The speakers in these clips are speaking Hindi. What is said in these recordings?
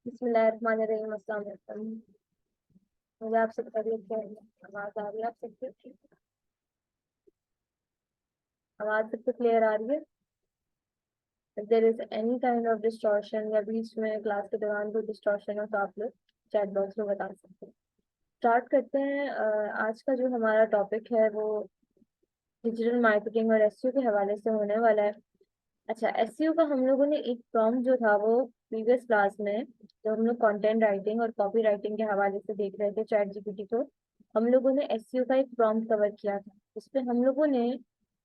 बिस्मिल्लाहिर्रहमानिर्रहीम। अस्सलाम वालेकुम। मुझे आपसे खैरियत क्या है? आवाज़ आ रही है आप सबकी? आवाज़ सबको क्लियर आ रही है? if there is any kind of distortion या बीच में क्लास के दौरान कोई डिस्टॉर्शन हो तो आप लोग चैट बॉक्स में बता सकते हैं। स्टार्ट करते हैं। आज का जो हमारा टॉपिक है वो डिजिटल मार्केटिंग और एसईओ के हवाले से होने वाला है। अच्छा, एसईओ का हम लोगों ने एक प्रॉम्प्ट जो था वो प्रीवियस क्लास में जब हम लोग कंटेंट राइटिंग और कॉपी राइटिंग के हवाले से देख रहे थे चैट जीपीटी को, हम लोगों ने एसईओ का एक प्रॉम्प्ट कवर किया था। उसपे हम लोगों ने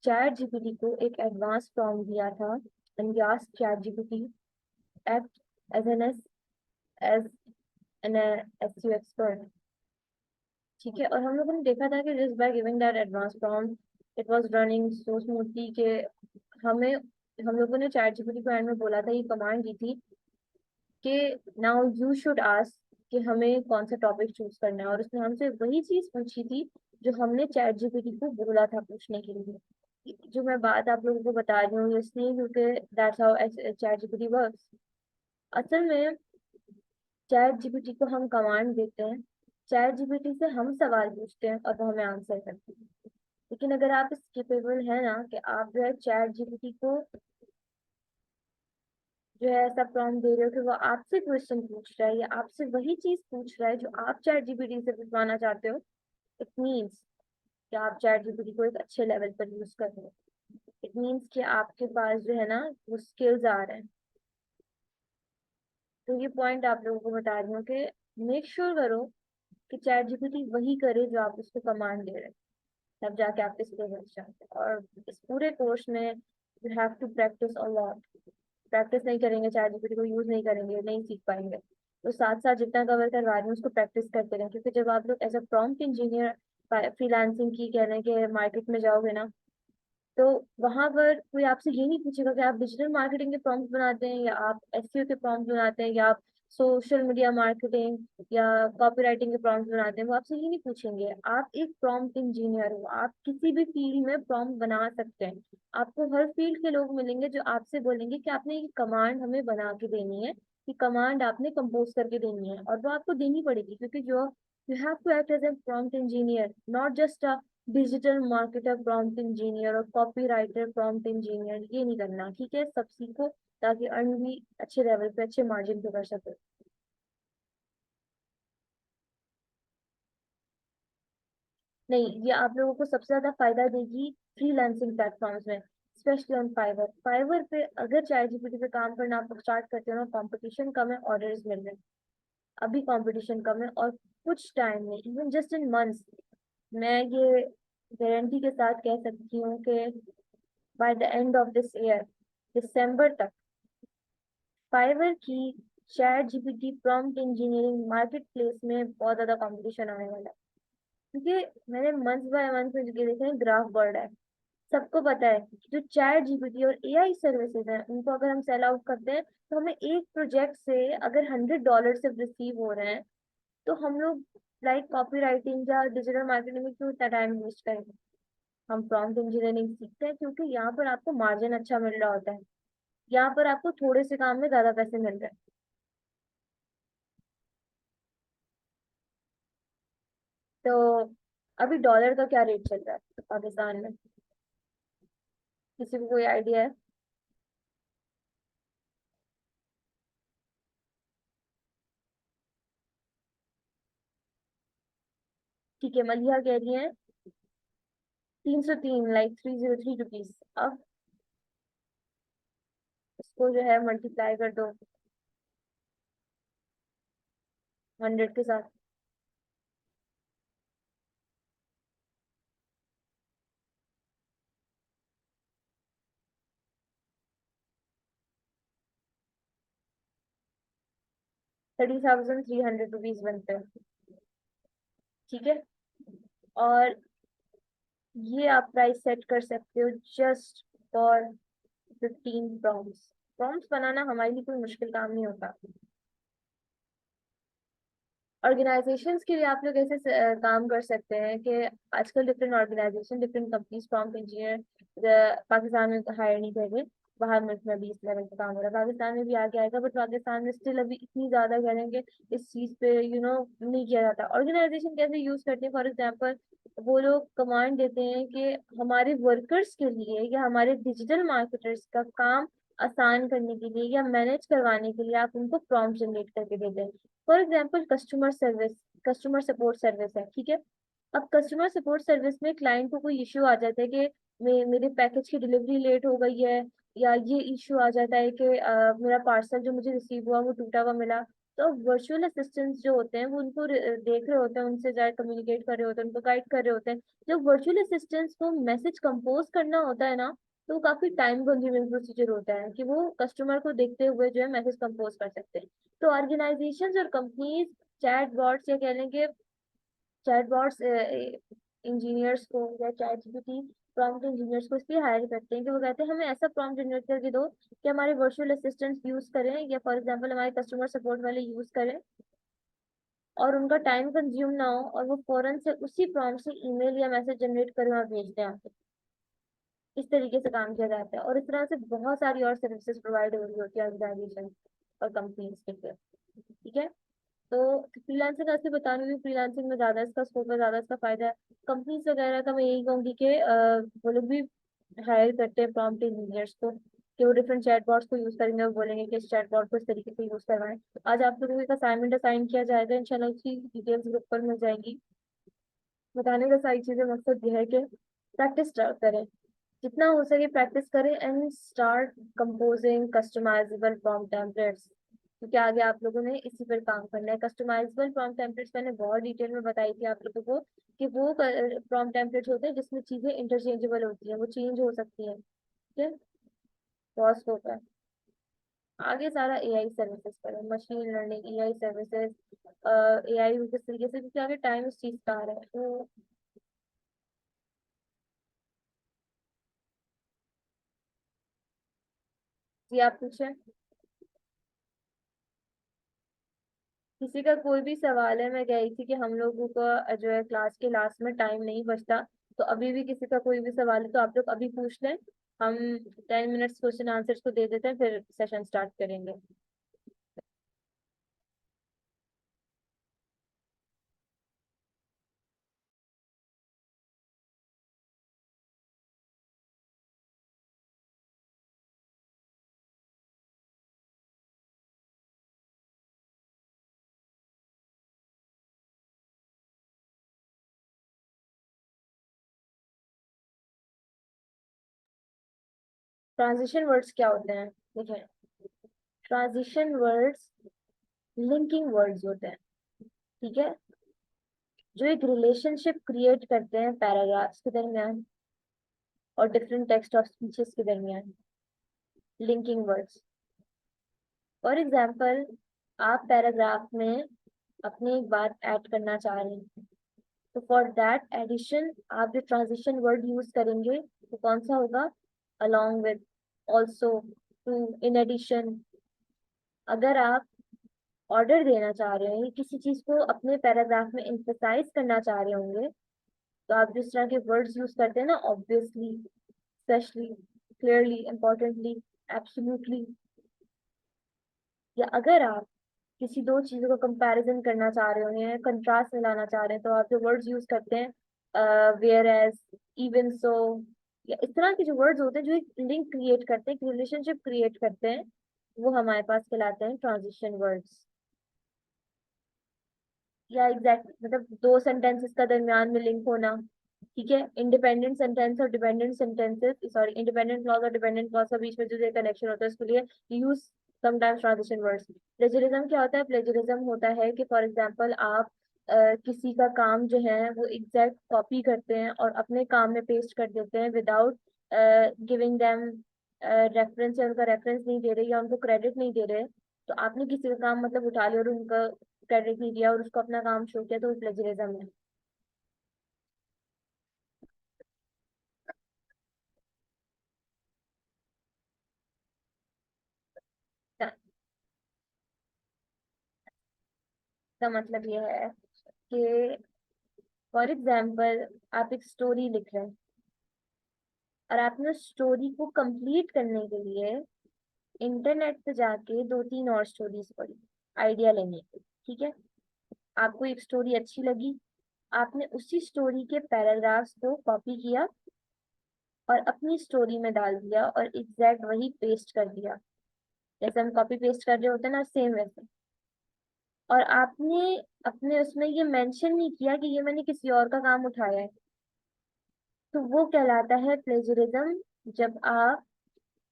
चैट जीपीटी को एक एडवांस प्रॉम्प्ट दिया था and we asked ChatGPT act as an SEO expert. ठीक है, और हम लोगों ने देखा था कि just by giving that advance prompt it was running so smoothly कि हमें हम लोगों ने चैट जीपीटी को एंड में बोला था, ये कमांड दी थी कि नाउ यू शुड आस्क कि हमें कौन सा टॉपिक चूज करना है, और उसने हमसे वही चीज पूछी थी जो हमने चैट जीपीटी को बोला था पूछने के लिए। जो मैं बात आप लोगों को बता रही हूँ इसलिए क्योंकि that's how chat GPT works. असल में चैट जीपीटी को हम कमांड देते हैं, चैट जीपीटी से हम सवाल पूछते हैं और वो हमें आंसर करती है। लेकिन अगर आप इस केपेबल है ना कि आप जो है चैट जीपीटी को जो है ऐसा प्रॉम्प्ट दे रहे हो कि वो आपसे क्वेश्चन पूछ रहा है या आपसे वही चीज पूछ रहा है जो आप चैट जीपीटी से पूछवाना चाहते हो, इट मीन्स कि आप चैट जीपीटी को एक अच्छे लेवल पर यूज कर रहे हो। इट मीन्स कि आपके पास जो है ना वो स्किल्स आ रहे हैं। तो ये पॉइंट आप लोगों को बता रही हूँ कि मेक श्योर करो कि चैट जीपीटी वही करे जो आप उसको कमांड दे रहे हैं, तब जाके आप इस लेवल जाते हैं। और इस पूरे कोर्स में you have to practice a lot. Practice नहीं करेंगे, चैट जीपीटी को यूज नहीं करेंगे, नहीं सीख पाएंगे। तो साथ साथ जितना कवर करवा रहे हैं उसको प्रैक्टिस करते रहें, क्योंकि जब आप लोग as a prompt engineer freelancing की कह रहे हैं कि मार्केट में जाओगे ना, तो वहां पर कोई आपसे ये नहीं पूछेगा कि आप डिजिटल मार्केटिंग के प्रॉम्प्ट बनाते हैं या आप एसईओ के प्रॉम्प्ट बनाते हैं या आप सोशल मीडिया मार्केटिंग या कॉपी राइटिंग के प्रॉम्प्ट बनाते हैं। वो आपसे ये नहीं पूछेंगे। आप एक प्रॉम्प्ट इंजीनियर हो, आप किसी भी फील्ड में प्रॉम्प्ट बना सकते हैं। आपको हर फील्ड के लोग मिलेंगे जो आपसे बोलेंगे कि आपने ये कमांड हमें बना के देनी है, ये कमांड आपने कंपोज करके देनी है, और वो आपको देनी पड़ेगी क्योंकि जो you have to act as a prompt engineer, not just digital marketer prompt engineer और कॉपी राइटर प्रॉम्प्ट इंजीनियर। ये नहीं करना, ठीक है? सब सीखो ताकि अर्न भी अच्छे लेवल पे अच्छे मार्जिन पे कर सको। नहीं, ये आप लोगों को सबसे ज्यादा फायदा देगी फ्रीलांसिंग प्लेटफॉर्म्स में, स्पेशली ऑन फाइवर। फाइवर पे अगर चैट जीपीटी पे काम करना आप स्टार्ट करते हो ना, कंपटीशन कम है, ऑर्डर्स मिल रहे हैं। अभी कंपटीशन कम है और कुछ टाइम में, इवन जस्ट इन मंथ्स, मैं ये गारंटी के साथ कह सकती हूँ कि by the end of this year, दिसंबर तक, फाइवर की ChatGPT prompt engineering marketplace में बहुत ज्यादा कंपटीशन आने वाला है। क्योंकि मैंने मंथ बाय मंथ में जो देखे हैं ग्राफ बढ़ रहा है। सबको पता है कि जो चैट जीपीटी और एआई सर्विसेज हैं उनको अगर हम सेल आउट करते हैं तो हमें एक प्रोजेक्ट से अगर $100 से रिसीव हो रहे हैं, तो हम लोग लाइक कॉपी राइटिंग या डिजिटल मार्केटिंग में क्यों इतना टाइम वेस्ट करेंगे? हम प्रॉम्प्ट इंजीनियरिंग सीखते हैं क्योंकि यहाँ पर आपको मार्जिन अच्छा मिल रहा होता है, यहाँ पर आपको थोड़े से काम में ज्यादा पैसे मिल रहे हैं। तो अभी डॉलर का क्या रेट चल रहा है पाकिस्तान में? किसी को कोई आइडिया है? ठीक है, मलिया कह रही है 303, लाइक 303 रुपीज। अब इसको जो है मल्टीप्लाई कर दो 100 के साथ। 30,300 रुपीज बनते हैं। ठीक है, और ये आप प्राइस सेट कर सकते हो जस्ट फॉर 15 प्रॉम्प्ट्स। प्रॉम्प्ट्स बनाना हमारे लिए कोई मुश्किल काम नहीं होता। ऑर्गेनाइजेशंस के लिए आप लोग ऐसे काम कर सकते हैं कि आजकल different organisation different companies prompt engineer Pakistan में हायर नहीं कर रहे। बाहर मुल्क में भी इस लेवल का काम हो रहा है, पाकिस्तान में भी आगे आएगा, बट पाकिस्तान में स्टिल अभी इतनी ज्यादा करेंगे इस चीज पे नहीं किया जाता। ऑर्गेनाइजेशन कैसे यूज करते हैं, फॉर एग्जाम्पल वो लोग कमांड देते हैं कि हमारे वर्कर्स के लिए या हमारे डिजिटल मार्केटर्स का काम आसान करने के लिए या मैनेज करवाने के लिए आप उनको प्रॉम्प्ट जनरेट करके देते हैं। For example customer service, customer support service है, ठीक है। अब कस्टमर सपोर्ट सर्विस में क्लाइंट को कोई इश्यू आ जाता है कि मेरे पैकेज की डिलीवरी लेट हो गई है, या ये इश्यू आ जाता है कि मेरा पार्सल जो मुझे रिसीव हुआ वो टूटा हुआ मिला। तो वर्चुअल असिस्टेंट्स जो होते हैं वो उनको देख रहे होते हैं, उनसे जाए कम्युनिकेट कर रहे होते हैं, उनको गाइड कर रहे होते हैं। जब वर्चुअल असिस्टेंट्स को मैसेज कंपोज करना होता है ना, तो वो काफी टाइम कंज्यूमिंग प्रोसीजर होता है कि वो कस्टमर को देखते हुए जो है मैसेज कंपोज कर सकते हैं। तो ऑर्गेनाइजेशंस और कंपनीज चैट बॉट्स या कह लें कि चैटबॉट्स इंजीनियर्स को या चैट जीपीटी प्रॉम्प्ट इंजीनियर्स को इसलिए हायर करते हैं कि वो कहते हैं हमें ऐसा प्रॉम्प्ट जनरेट करके दो कि हमारे वर्चुअल असिस्टेंट्स यूज करें या फॉर एग्जांपल हमारे कस्टमर सपोर्ट वाले यूज करें और उनका टाइम कंज्यूम ना हो, और वो फौरन से उसी प्रॉम्प्ट से ईमेल या मैसेज जनरेट करें और भेज दें आपको। इस तरीके से काम किया जाता है, और इस तरह से बहुत सारी और सर्विसेज प्रोवाइड हो रही होती है ऑर्गेनाइजेशन और कंपनीज के लिए, ठीक है। तो फ्रीलांसिंग ऐसे बता रही हूँ, फ्रीलांसिंग में ज्यादा इसका स्कोप है, ज्यादा इसका फायदा है। कंपनीज वगैरह का मैं यही कहूंगी कि वो लोग भी हायर करते हैं प्रॉम्प्ट इंजीनियर्स को कि वो डिफरेंट चैटबॉट्स को यूज करेंगे और बोलेंगे कि इस चैटबॉट को इस तरीके से यूज करवाएं। आज आप लोगों को एक असाइनमेंट असाइन किया जाएगा, इंशाल्लाह उसकी डिटेल्स ग्रुप पर मिल जाएगी। बताने का सारी चीजें मकसद ये है कि प्रैक्टिस करें, जितना हो सके प्रैक्टिस करें and start composing customisable prompt templates, क्योंकि आगे आप लोगों ने इसी पर काम करना है। कस्टमाइजेबल प्रॉम्प्ट टेम्पलेट्स मैंने बहुत डिटेल में बताई थी आप लोगों को कि वो प्रॉम्प्ट टेम्पलेट्स होते हैं जिसमें चीजें इंटरचेंजेबल होती हैं, वो चेंज हो सकती हैं, ठीक है। बहुत स्कोप है। आगे सारा एआई सर्विसेज पर है, machine learning, AI services, AI किस तरीके से, क्योंकि आगे टाइम उस चीज का आ रहा है। तो ये आप पूछे, किसी का कोई भी सवाल है। मैं कह रही थी कि हम लोगों का जो है क्लास के लास्ट में टाइम नहीं बचता, तो अभी भी किसी का कोई भी सवाल है तो आप लोग अभी पूछ लें। हम 10 मिनट्स क्वेश्चन आंसर्स को दे देते हैं, फिर सेशन स्टार्ट करेंगे। ट्रांजिशन वर्ड्स क्या होते हैं? देखिए, ट्रांजिशन वर्ड्स लिंकिंग वर्ड्स होते हैं, ठीक है, जो एक रिलेशनशिप क्रिएट करते हैं पैराग्राफ्स के दरमियान और डिफरेंट टेक्स्ट ऑफ स्पीचेस के दरमियान। लिंकिंग वर्ड्स, फॉर एग्जाम्पल आप पैराग्राफ में अपनी एक बात ऐड करना चाह रहे हैं, तो फॉर दैट एडिशन आप जो ट्रांजिशन वर्ड यूज करेंगे वो कौन सा होगा? along with, also, to, in addition। अगर आप ऑर्डर देना चाह रहे हैं, किसी चीज को अपने पैराग्राफ में emphasize करना चाह रहे होंगे, तो आप जिस तरह के वर्ड्स यूज करते हैं ना, obviously, specially, clearly, importantly, absolutely, या अगर आप किसी दो चीजों को कंपैरिजन करना चाह रहे होंगे, कंट्रास्ट में लाना चाह रहे हैं, तो आप जो वर्ड्स यूज करते हैं वेयर एज, इवन सो, या इस तरह के जो वर्ड्स होते हैं जो एक लिंक क्रिएट करते हैं, एक रिलेशनशिप क्रिएट करते हैं, वो हमारे पास कहलाते हैं ट्रांजिशन वर्ड्स। या एग्जैक्ट मतलब दो सेंटेंसेस का दरमियान में लिंक होना, ठीक है। इंडिपेंडेंट सेंटेंस और dependent sentences, sorry, independent clause और डिपेंडेंट क्लॉज के बीच में जो कनेक्शन होता है उसके लिए use sometimes transition words. Plagiarism क्या होता है? प्लेजरिज्म होता है कि फॉर एग्जांपल आप किसी का काम जो है वो एग्जैक्ट कॉपी करते हैं और अपने काम में पेस्ट कर देते हैं विदाउट गिविंग देम रेफरेंस, या उनका रेफरेंस नहीं दे रहे या उनको क्रेडिट नहीं दे रहे। तो आपने किसी का काम मतलब उठा लिया और उनका क्रेडिट नहीं दिया और उसको अपना काम शो किया, तो प्लेजरिज्म है। का का मतलब ये है कि फॉर एग्जाम्पल आप एक स्टोरी लिख रहे हैं, और आपने स्टोरी को कंप्लीट करने के लिए इंटरनेट पे जाके 2-3 और स्टोरीज पढ़ी आइडिया लेने के, ठीक है। आपको एक स्टोरी अच्छी लगी, आपने उसी स्टोरी के पैराग्राफ्स को कॉपी किया और अपनी स्टोरी में डाल दिया और एग्जैक्ट वही पेस्ट कर दिया, जैसे हम कॉपी पेस्ट कर रहे होते हैं ना, सेम वैसे। और आपने अपने उसमें ये मेंशन नहीं किया कि ये मैंने किसी और का काम उठाया है, तो वो कहलाता है प्लेजरिज्म, जब आप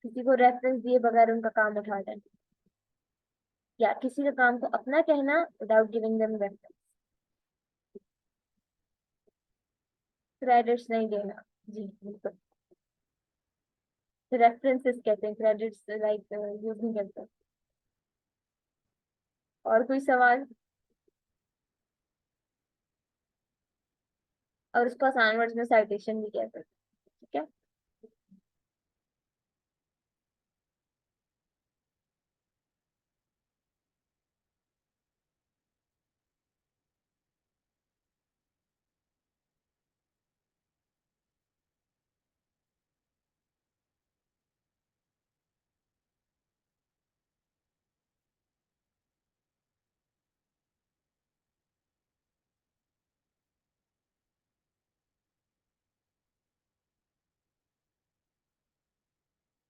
किसी को रेफरेंस दिए बगैर उनका काम उठा लें, या किसी का काम को अपना कहना without giving them reference. Credits नहीं देना, जी बिल्कुल। रेफरेंसेस कहते हैं, क्रेडिट्स लाइक यूज नहीं करते। और कोई सवाल? और उसको आसान वर्ड्स में साइटेशन भी कहते हैं, ठीक है।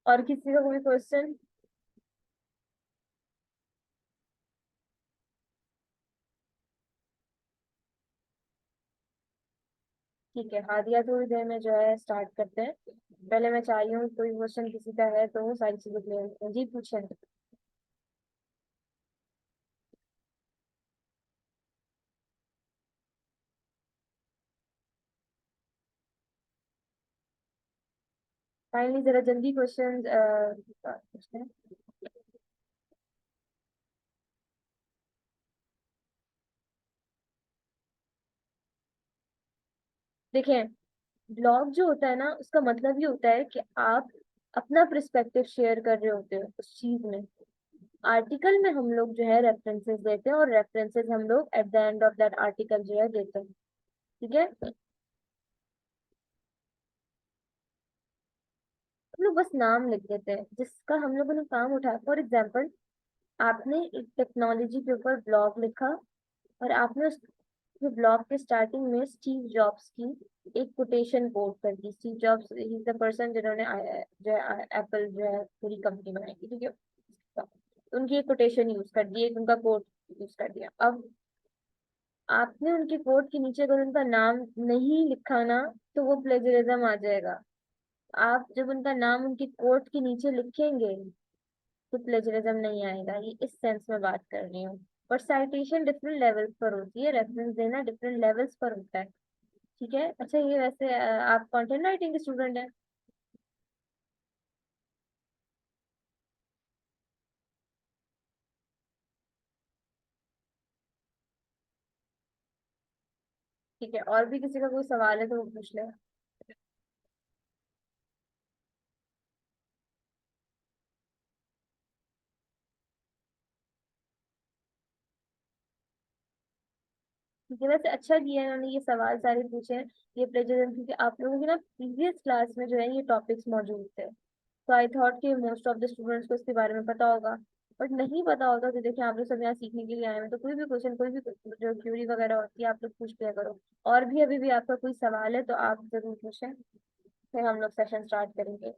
और किसी का कोई क्वेश्चन? ठीक है, हादिया थोड़ी देर में जो है स्टार्ट करते हैं। पहले मैं चाह रही हूँ कोई क्वेश्चन किसी का है तो वो सारी चीजें क्लियर होती हैं। जी पूछें। फाइनली जरा जल्दी क्वेश्चन पूछते हैं। देखें, ब्लॉग जो होता है ना, उसका मतलब ये होता है कि आप अपना पर्सपेक्टिव शेयर कर रहे होते हो उस चीज में। आर्टिकल में हम लोग जो है रेफरेंसेस देते हैं, और रेफरेंसेस हम लोग at the end of that article जो है देते हैं, ठीक है। हम लोग बस नाम लिख देते हैं जिसका हम लोगों ने काम उठाया। फॉर एग्जाम्पल, आपने एक टेक्नोलॉजी के ऊपर ब्लॉग लिखा, और आपने उस ब्लॉग के स्टार्टिंग में स्टीव जॉब्स की एक कोटेशन कोट कर दी। Steve Jobs is the person जिन्होंने जो है एप्पल जो है पूरी कंपनी बनाई थी, ठीक है। तो उनकी एक कोटेशन यूज कर दी, एक उनका कोट यूज कर दिया। अब आपने उनके कोट के नीचे अगर उनका नाम नहीं लिखा ना, तो वो प्लेजरिज्म आ जाएगा। आप जब उनका नाम उनकी कोट के नीचे लिखेंगे तो प्लेजरिज्म नहीं आएगा, ये इस सेंस में बात कर रही हूँ। पर साइटेशन डिफरेंट लेवल्स पर होती है, रेफरेंस देना डिफरेंट लेवल्स पर होता है, ठीक है। अच्छा, ये वैसे आप कंटेंट राइटिंग के स्टूडेंट हैं? ठीक है, और भी किसी का कोई सवाल है तो वो पूछ ले। ठीक है, वैसे अच्छा किया है उन्होंने ये सवाल सारे पूछे हैं। ये प्लेजरिज्म, क्योंकि आप लोगों की ना प्रीवियस क्लास में जो है ये टॉपिक्स मौजूद थे, तो आई थॉट कि मोस्ट ऑफ द स्टूडेंट्स को इसके बारे में पता होगा। बट नहीं पता होगा तो देखिए, आप लोग सब यहाँ सीखने के लिए आए हैं, तो कोई भी क्वेश्चन, कोई भी जो क्यूरी वगैरह होती है, आप लोग पूछ लिया करो। और भी अभी भी आपका कोई सवाल है तो आप जरूर पूछें, फिर हम लोग सेशन स्टार्ट करेंगे।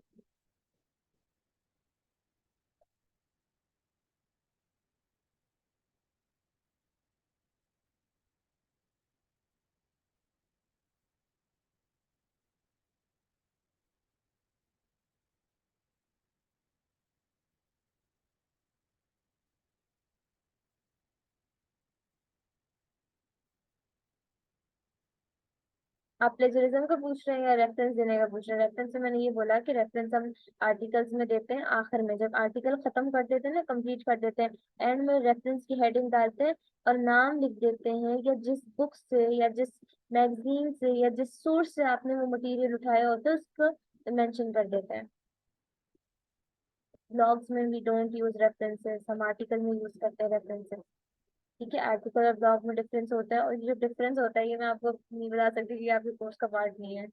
आप प्लेजरिज्म का पूछ रहे हैं या रेफरेंस देने का पूछ रहे हैं? रेफरेंस से मैंने ये बोला कि रेफरेंस हम आर्टिकल्स में देते हैं आखिर में, जब आर्टिकल खत्म कर देते हैं ना, कंप्लीट कर देते हैं, एंड में रेफरेंस की हेडिंग डालते हैं और नाम लिख देते हैं, या जिस बुक से या जिस मैगजीन से या जिस सोर्स से आपने वो मटेरियल उठाया होता है उसको मेंशन कर देते हैं। ब्लॉग्स में वी डोंट यूज रेफरेंसेस, हम आर्टिकल में यूज करते हैं रेफरेंसेस, ठीक है। आर्टिकल और ब्लॉग में डिफरेंस होता है, और ये जो डिफरेंस होता है ये मैं आपको नहीं बता सकती कि आपके कोर्स का पार्ट नहीं है।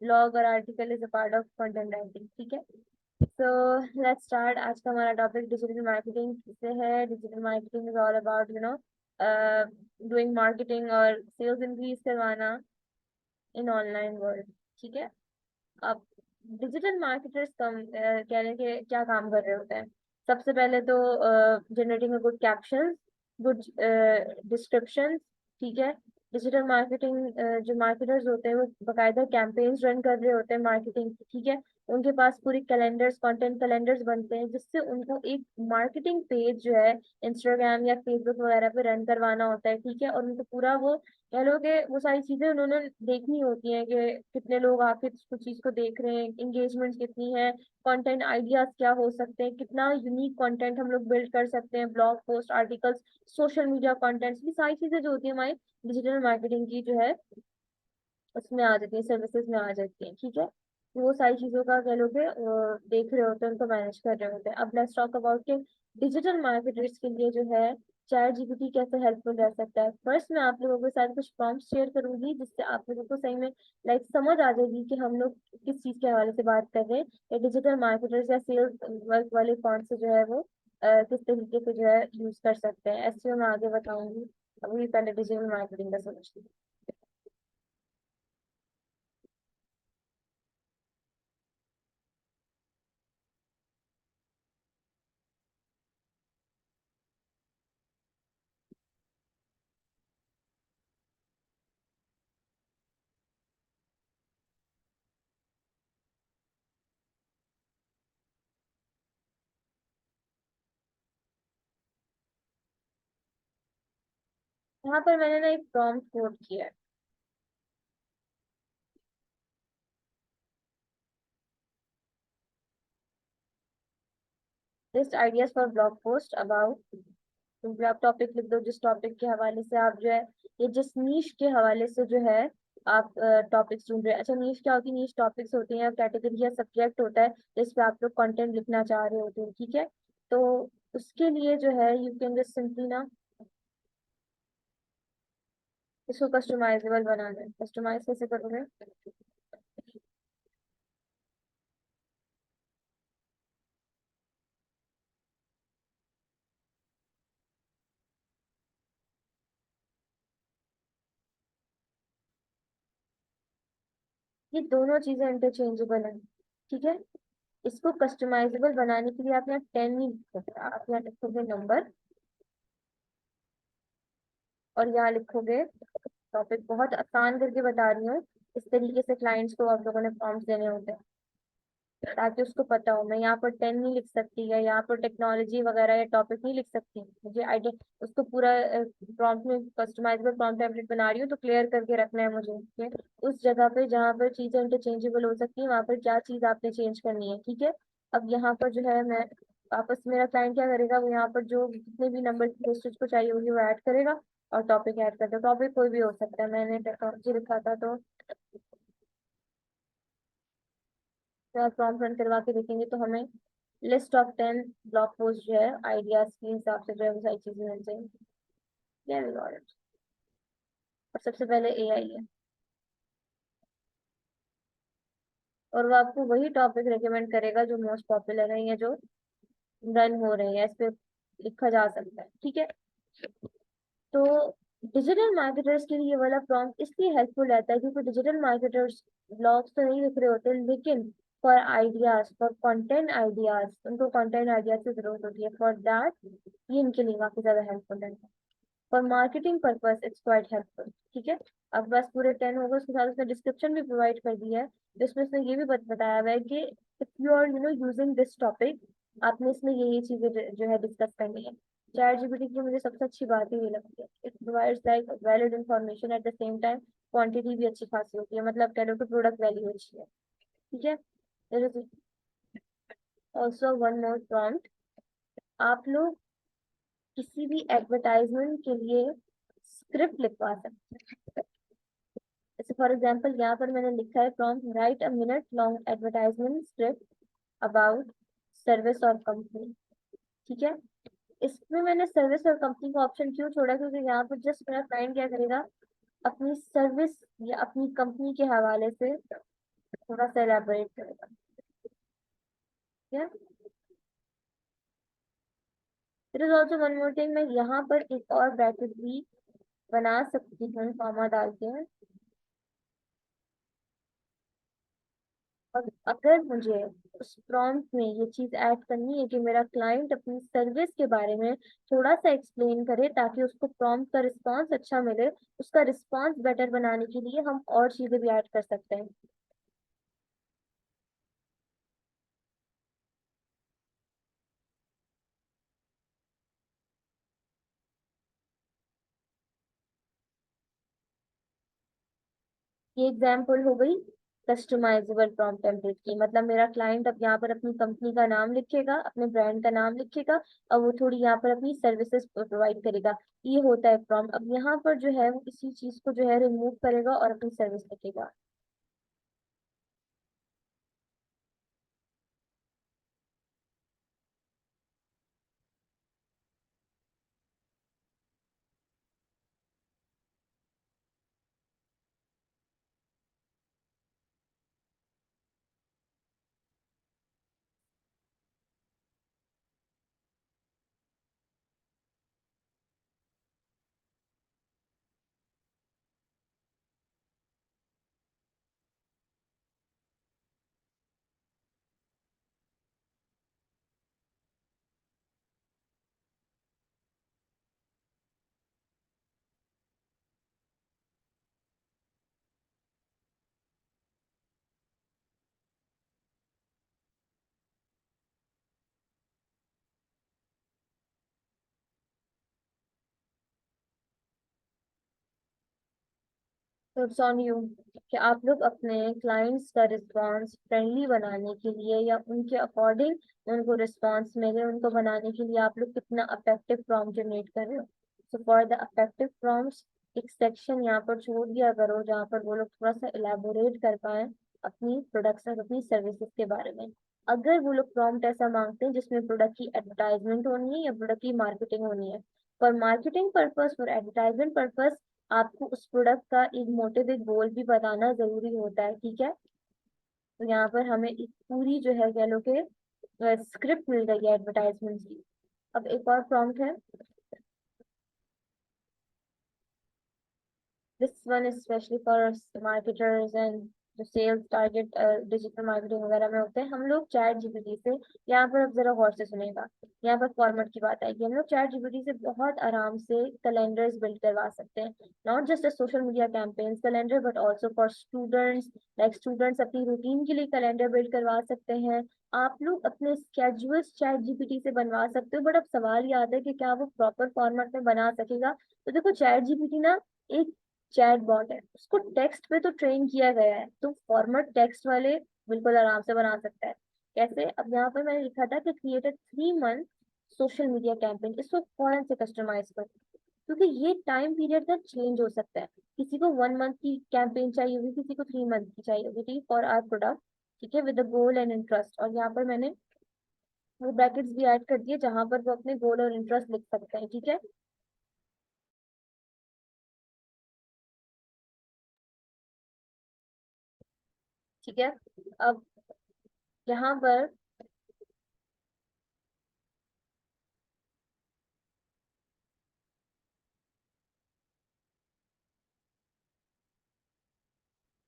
ब्लॉग और article is a part of content writing, ठीक है। So let's start. आज का हमारा टॉपिक डिजिटल मार्केटिंग से है। Digital marketing is all about doing marketing और सेल्स इंक्रीज करवाना इन ऑनलाइन वर्ल्ड, ठीक है। अब डिजिटल मार्केटर्स कहने के क्या काम कर रहे होते हैं? सबसे पहले तो generating a good captions, good description, ठीक है। डिजिटल मार्केटिंग जो मार्केटर्स होते हैं वो बकायदा कैंपेन्स रन कर रहे होते हैं मार्केटिंग, ठीक है। उनके पास पूरी कैलेंडर्स, कंटेंट कैलेंडर्स बनते हैं जिससे उनको एक मार्केटिंग पेज जो है इंस्टाग्राम या फेसबुक वगैरह पे रन करवाना होता है, ठीक है। और उनको पूरा वो कह लो कि वो सारी चीजें उन्होंने देखनी होती हैं कि कितने लोग आके उस चीज को देख रहे हैं, एंगेजमेंट कितनी है, कंटेंट आइडियाज क्या हो सकते हैं, कितना यूनिक कंटेंट हम लोग बिल्ड कर सकते हैं, blog post, articles, social media contents, ये सारी चीजें जो होती है हमारी डिजिटल मार्केटिंग की जो है उसमें आ जाती है, सर्विसेज में आ जाती है, ठीक है। तो वो सारी चीजों का कह लो कि देख रहे होते हैं, उनको मैनेज कर रहे होते हैं। अब लेट्स टॉक अबाउट के डिजिटल मार्केटर्स के लिए जो है चैट जीपीटी कैसे हेल्पफुल रह सकता है। फर्स्ट मैं आप लोगों के साथ कुछ प्रॉम्प्ट शेयर करूंगी जिससे आप लोगों को सही में समझ आ जाएगी कि हम लोग किस चीज के हवाले से बात कर रहे हैं, या डिजिटल मार्केटर्स या सेल्स वर्क वाले फॉर्म से जो है वो किस तरीके से जो है यूज कर सकते हैं। एसईओ मैं आगे बताऊंगी, अभी पहले डिजिटल मार्केटिंग का समझ। यहाँ पर मैंने ना एक प्रॉम्प्ट कोड किया है। List ideas for blog post about, क्योंकि आप टॉपिक लिख दो जिस टॉपिक के हवाले से आप जो है, ये जिस नीश के हवाले से जो है आप टॉपिक्स ढूंढ रहे हैं। अच्छा, नीश क्या होती है? नीश टॉपिक्स होती हैं, कैटेगरी या सब्जेक्ट होता है जिस पे आप लोग कंटेंट लिखना चाह रहे होते हैं, ठीक है। तो उसके लिए जो है यू कैन जस्ट सिंपली ना इसको कस्टमाइजेबल बनाना है। कस्टमाइज कैसे करोगे? ये दोनों चीजें इंटरचेंजेबल हैं, ठीक है। इसको कस्टमाइजेबल बनाने के लिए आप यहाँ 10 नहीं लिखोगे, आप यहाँ लिखोगे नंबर, और यहाँ लिखोगे टॉपिक। बहुत आसान करके बता रही हूँ, इस तरीके से क्लाइंट्स को आप लोगों ने प्रॉम्प्ट देने होते हैं ताकि उसको पता हो। मैं यहाँ पर 10 नहीं लिख सकती, या यहाँ पर टेक्नोलॉजी वगैरह या टॉपिक नहीं लिख सकती, मुझे आइडिया उसको पूरा प्रॉम्प्ट में कस्टमाइजेबल प्रॉम्प्ट टेम्पलेट बना रही हूँ तो क्लियर करके रखना है मुझे कि उस जगह पे जहाँ पर चीजें इंटरचेंजेबल हो सकती है वहां पर क्या चीज आपने चेंज करनी है, ठीक है। अब यहाँ पर जो है मैं वापस, मेरा क्लाइंट क्या करेगा, वो यहाँ पर जो जितने भी नंबर की पोस्टेज को चाहिए होगी वो ऐड करेगा और टॉपिक ऐड कर दो। टॉपिक कोई भी हो सकता है, मैंने टेक्नोलॉजी लिखा था तो प्रॉम्प्ट रन करवा के देखेंगे तो हमें लिस्ट ऑफ 10 ब्लॉग पोस्ट जो है आइडियाज के हिसाब से जो है वो सारी चीजें मिल जाएंगी। Yeah, we got it। और सबसे पहले एआई है, और वो आपको वही टॉपिक रेकमेंड करेगा जो मोस्ट पॉपुलर है या जो रन हो रहे हैं, इस पे लिखा जा सकता है, ठीक है। तो डिजिटल मार्केटर्स के लिए ये वाला प्रॉम्प्ट इसलिए हेल्पफुल रहता है क्योंकि डिजिटल मार्केटर्स ब्लॉग्स तो नहीं लिख रहे होते, लेकिन for ideas, for content ideas, उनको कंटेंट आइडियाज की जरूरत होती है। फॉर दैट ये इनके लिए काफी ज्यादा हेल्पफुल है। For marketing purpose it's quite helpful, ठीक है। अब बस पूरे 10 होगा, उसके साथ उसने डिस्क्रिप्शन भी प्रोवाइड कर दिया है जिसमें उसने ये भी बताया हुआ है कि if you are using this topic, आपने इसमें ये चीजें जो है डिस्कस करनी है। चैट जीपीटी की मुझे सबसे अच्छी बात ही ये लगती है, it provides like valid information, at the same time quantity भी अच्छी खासी होती है, मतलब कह लो कि प्रोडक्ट वैल्यू अच्छी है, ठीक है। There is also one more prompt. आप लोग किसी भी एडवर्टाइजमेंट के लिए स्क्रिप्ट लिखवा सकते हैं। जैसे फॉर एग्जांपल यहाँ पर मैंने लिखा है prompt, right a minute long advertisement script about service और कंपनी, ठीक है। इसमें मैंने सर्विस और कंपनी का ऑप्शन क्यों छोड़ा, क्योंकि यहाँ पर जस्ट मेरा क्लाइंट क्या करेगा, अपनी सर्विस या अपनी कंपनी के हवाले से थोड़ा सा elaborate करेगा क्या? There is also one more thing, मैं यहाँ पर एक और ब्रैकेट भी बना सकती हूँ कॉमा डाल के। और अगर मुझे उस प्रॉम्प्ट में ये चीज ऐड करनी है कि मेरा क्लाइंट अपनी सर्विस के बारे में थोड़ा सा एक्सप्लेन करे ताकि उसको प्रॉम्प्ट का रिस्पांस अच्छा मिले, उसका रिस्पांस बेटर बनाने के लिए हम और चीजें भी ऐड कर सकते हैं। ये एग्जाम्पल हो गई कस्टमाइजेबल प्रॉम्प्ट टेम्पलेट की। मतलब मेरा क्लाइंट अब यहाँ पर अपनी कंपनी का नाम लिखेगा, अपने ब्रांड का नाम लिखेगा, और वो थोड़ी यहाँ पर अपनी सर्विसेज प्रोवाइड करेगा। ये होता है प्रॉम्प्ट। अब यहाँ पर जो है वो इसी चीज को जो है रिमूव करेगा और अपनी सर्विस लिखेगा। तो इट्स ऑन यू कि आप लोग अपने क्लाइंट्स का रिस्पॉन्स फ्रेंडली बनाने के लिए या उनके अकॉर्डिंग उनको रिस्पॉन्स मिले उनको बनाने के लिए आप लोग कितना अफेक्टिव प्रॉम्प्ट जनरेट कर रहे हो। So for the affective prompts एक सेक्शन यहाँ पर छोड़ दिया करो जहाँ पर वो लोग थोड़ा सा इलेबोरेट कर पाए अपनी प्रोडक्ट्स और अपनी सर्विसेज के बारे में। अगर वो लोग प्रॉम्प्ट ऐसा मांगते हैं जिसमें प्रोडक्ट की एडवर्टाइजमेंट होनी है या प्रोडक्ट की मार्केटिंग होनी है, for marketing purpose for advertisement purpose आपको उस प्रोडक्ट का एक मोटिव एक गोल भी बताना जरूरी होता है, ठीक है। तो यहाँ पर हमें एक पूरी जो है कह लो कि स्क्रिप्ट मिल गई है एडवर्टाइजमेंट की। अब एक और प्रॉम्प्ट है, this one is specially for marketers and जो सेल्स टारगेट डिजिटल मार्केटिंग वगैरह में होते हैं। हम लोग चैट जीपीटी से, यहाँ पर अब जरा गौर से सुनेगा, यहाँ पर फॉर्मेट की बात आएगी। हम लोग चैट जीपीटी से बहुत आराम से कैलेंडर्स बिल्ड करवा सकते हैं, not just a social media campaigns calendar but also for students. Like students अपनी रूटीन के लिए कैलेंडर बिल्ड करवा सकते हैं। आप लोग अपने स्केड्यूल्स चैट जीपीटी से बनवा सकते हो, बट अब सवाल ये आता है कि क्या वो प्रॉपर फॉर्मेट में बना सकेगा। तो देखो चैट जीपीटी ना एक चैट बॉट है, उसको टेक्स्ट पे तो ट्रेन किया गया है, तो फॉर्मेट टेक्स्ट वाले बिल्कुल आराम से बना सकता है। कैसे? अब यहाँ पर मैंने लिखा था कि create 3 month social media campaign, इसको फौरन से कस्टमाइज कर, क्योंकि ये टाइम पीरियड तक चेंज हो सकता है। किसी को 1 मंथ की कैंपेन चाहिए होगी, किसी को 3 मंथ की चाहिए होगी फॉर आर प्रोडक्ट, ठीक है, with the goal and interest. और यहाँ पर मैंने वो ब्रैकेट्स भी ऐड कर दिए जहां पर वो अपने गोल और इंटरेस्ट लिख सकते हैं, ठीक है। ठीक है, अब यहाँ पर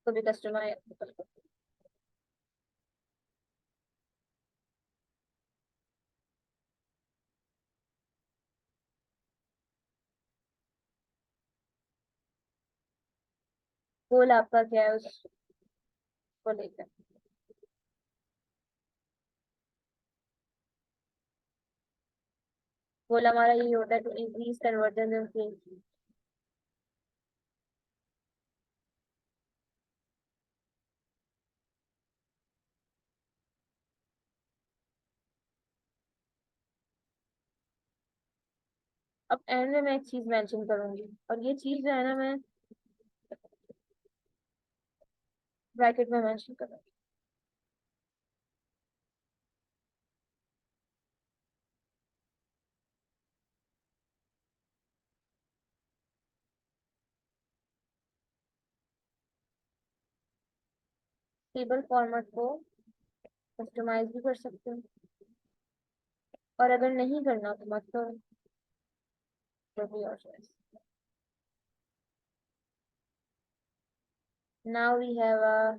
तो भी कस्टमाइज गोल आपका क्या है उसको लेकर। गोल हमारा यही होता है टू इंक्रीज कन्वर्जन रेट। अब एंड में मैं एक चीज मेंशन करूंगी, और ये चीज जो है ना मैं ब्रैकेट में मेंशन करूंगी। टेबल फॉर्मेट को कस्टमाइज भी कर सकते हो, और अगर नहीं करना तो मत करो, जो भी और choice. Now we have a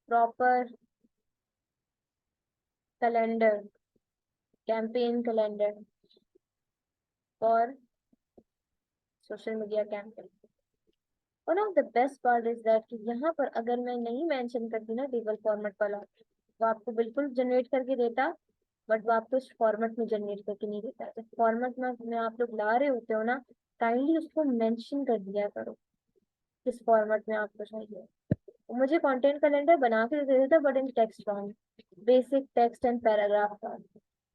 proper calendar, campaign calendar for social media campaign. One of the best part is that कि यहाँ पर अगर मैं नहीं मेंशन करती ना टेबल फॉर्मेट वाला, वो आपको बिल्कुल जनरेट करके देता, बट वो आपको इस फॉर्मेट में जनरेट करके नहीं देता। जब फॉर्मेट में आप लोग ला रहे होते हो ना, काइंडली उसको मेंशन कर दिया करो किस फॉर्मेट में आपको चाहिए। मुझे कंटेंट कैलेंडर बना के दे देता, but in text form, basic text and paragraph form.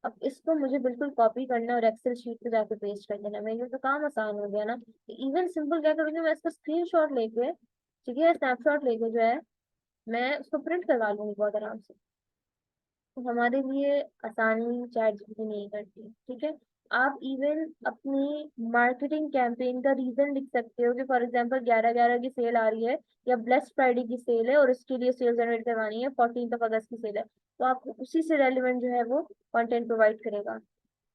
अब इसको मुझे बिल्कुल कॉपी करना और एक्सेल शीट पे जाके पेस्ट कर देना, मेरे लिए तो काम आसान हो गया ना। इवन सिंपल क्या करूँगी, मैं इसका स्क्रीनशॉट लेके, ठीक है, स्नैपशॉट लेके जो है, मैं उसको प्रिंट करवा लूंगी बहुत आराम से। तो हमारे लिए आसानी चैट जीपीटी नहीं करती, ठीक है। आप इवन अपनी मार्केटिंग कैंपेन का रीजन लिख सकते हो कि फॉर एग्जांपल 11/11 की सेल आ रही है, या ब्लेस्ड फ्राइडे की सेल है और उसके लिए सेल जनरेट करवानी है, 14 अगस्त की सेल है, तो आपको उसी से रेलिवेंट जो है वो कंटेंट प्रोवाइड करेगा।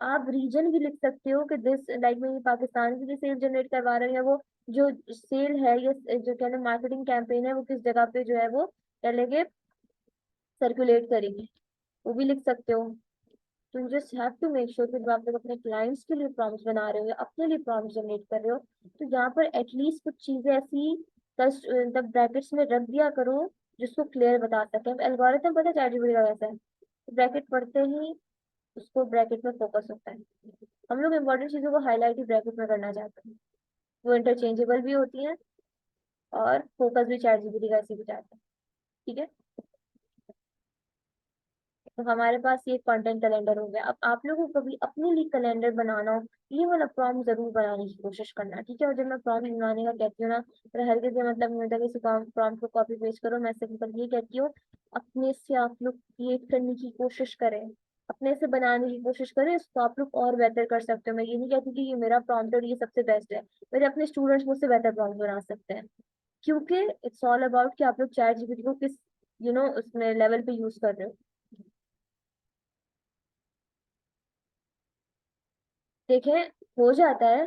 आप रीजन भी लिख सकते हो कि दिस लाइक मैं पाकिस्तान के लिए सेल जनरेट करवा रहे हैं, या वो जो सेल है या जो कहना मार्केटिंग कैंपेन है वो किस जगह पे जो है वो क्या लगे सर्कुलेट करेगी, वो भी लिख सकते हो। तो you just have to make sure कि जब आप लोग अपने क्लाइंट्स के लिए प्रॉम्प्ट्स बना रहे हो या अपने लिए प्रॉम्प्ट्स जनरेट कर रहे हो, तो यहाँ पर एटलीस्ट कुछ चीजें ऐसी मतलब ब्रैकेट्स में रख दिया करो जिसको क्लियर बता सके। अब एल्गोरिथम पता है चैट जीपीटी का कैसा है, ब्रैकेट पढ़ते ही उसको ब्रैकेट में फोकस होता है। हम लोग इम्पोर्टेंट चीजों को हाईलाइट ही ब्रैकेट में करना चाहते हैं, वो इंटरचेंजेबल भी होती हैं, और फोकस भी चैट जीपीटी का ऐसे भी चाहते हैं, ठीक है। तो हमारे पास ये कंटेंट कैलेंडर हो गया। अब आप लोगों को कभी अपने लिए कैलेंडर बनाना हो, ये वाला प्रॉम्प्ट जरूर बनाने की कोशिश करना, ठीक है। और जब मैं प्रॉम्प्ट बनाने का कहती हूँ ना, तो हर किसी मतलब नहीं होता कि किसी प्रॉम्प्ट को कॉपी पेस्ट करो, मैं सिंपल ये कहती हूँ, अपने से आप लोग क्रिएट करने की कोशिश करें, अपने से बनाने की कोशिश करें, इसको आप लोग और बेहतर कर सकते हो। मैं ये नहीं कहती कि ये मेरा प्रॉम्प्ट और ये सबसे बेस्ट है, मेरे अपने स्टूडेंट्स मुझसे बेहतर प्रॉम्प्ट बना सकते हैं, क्योंकि इट्स ऑल अबाउट कि आप लोग चैट जीपीटी को किस उसमें लेवल पे यूज कर रहे हो। देखें, हो जाता है,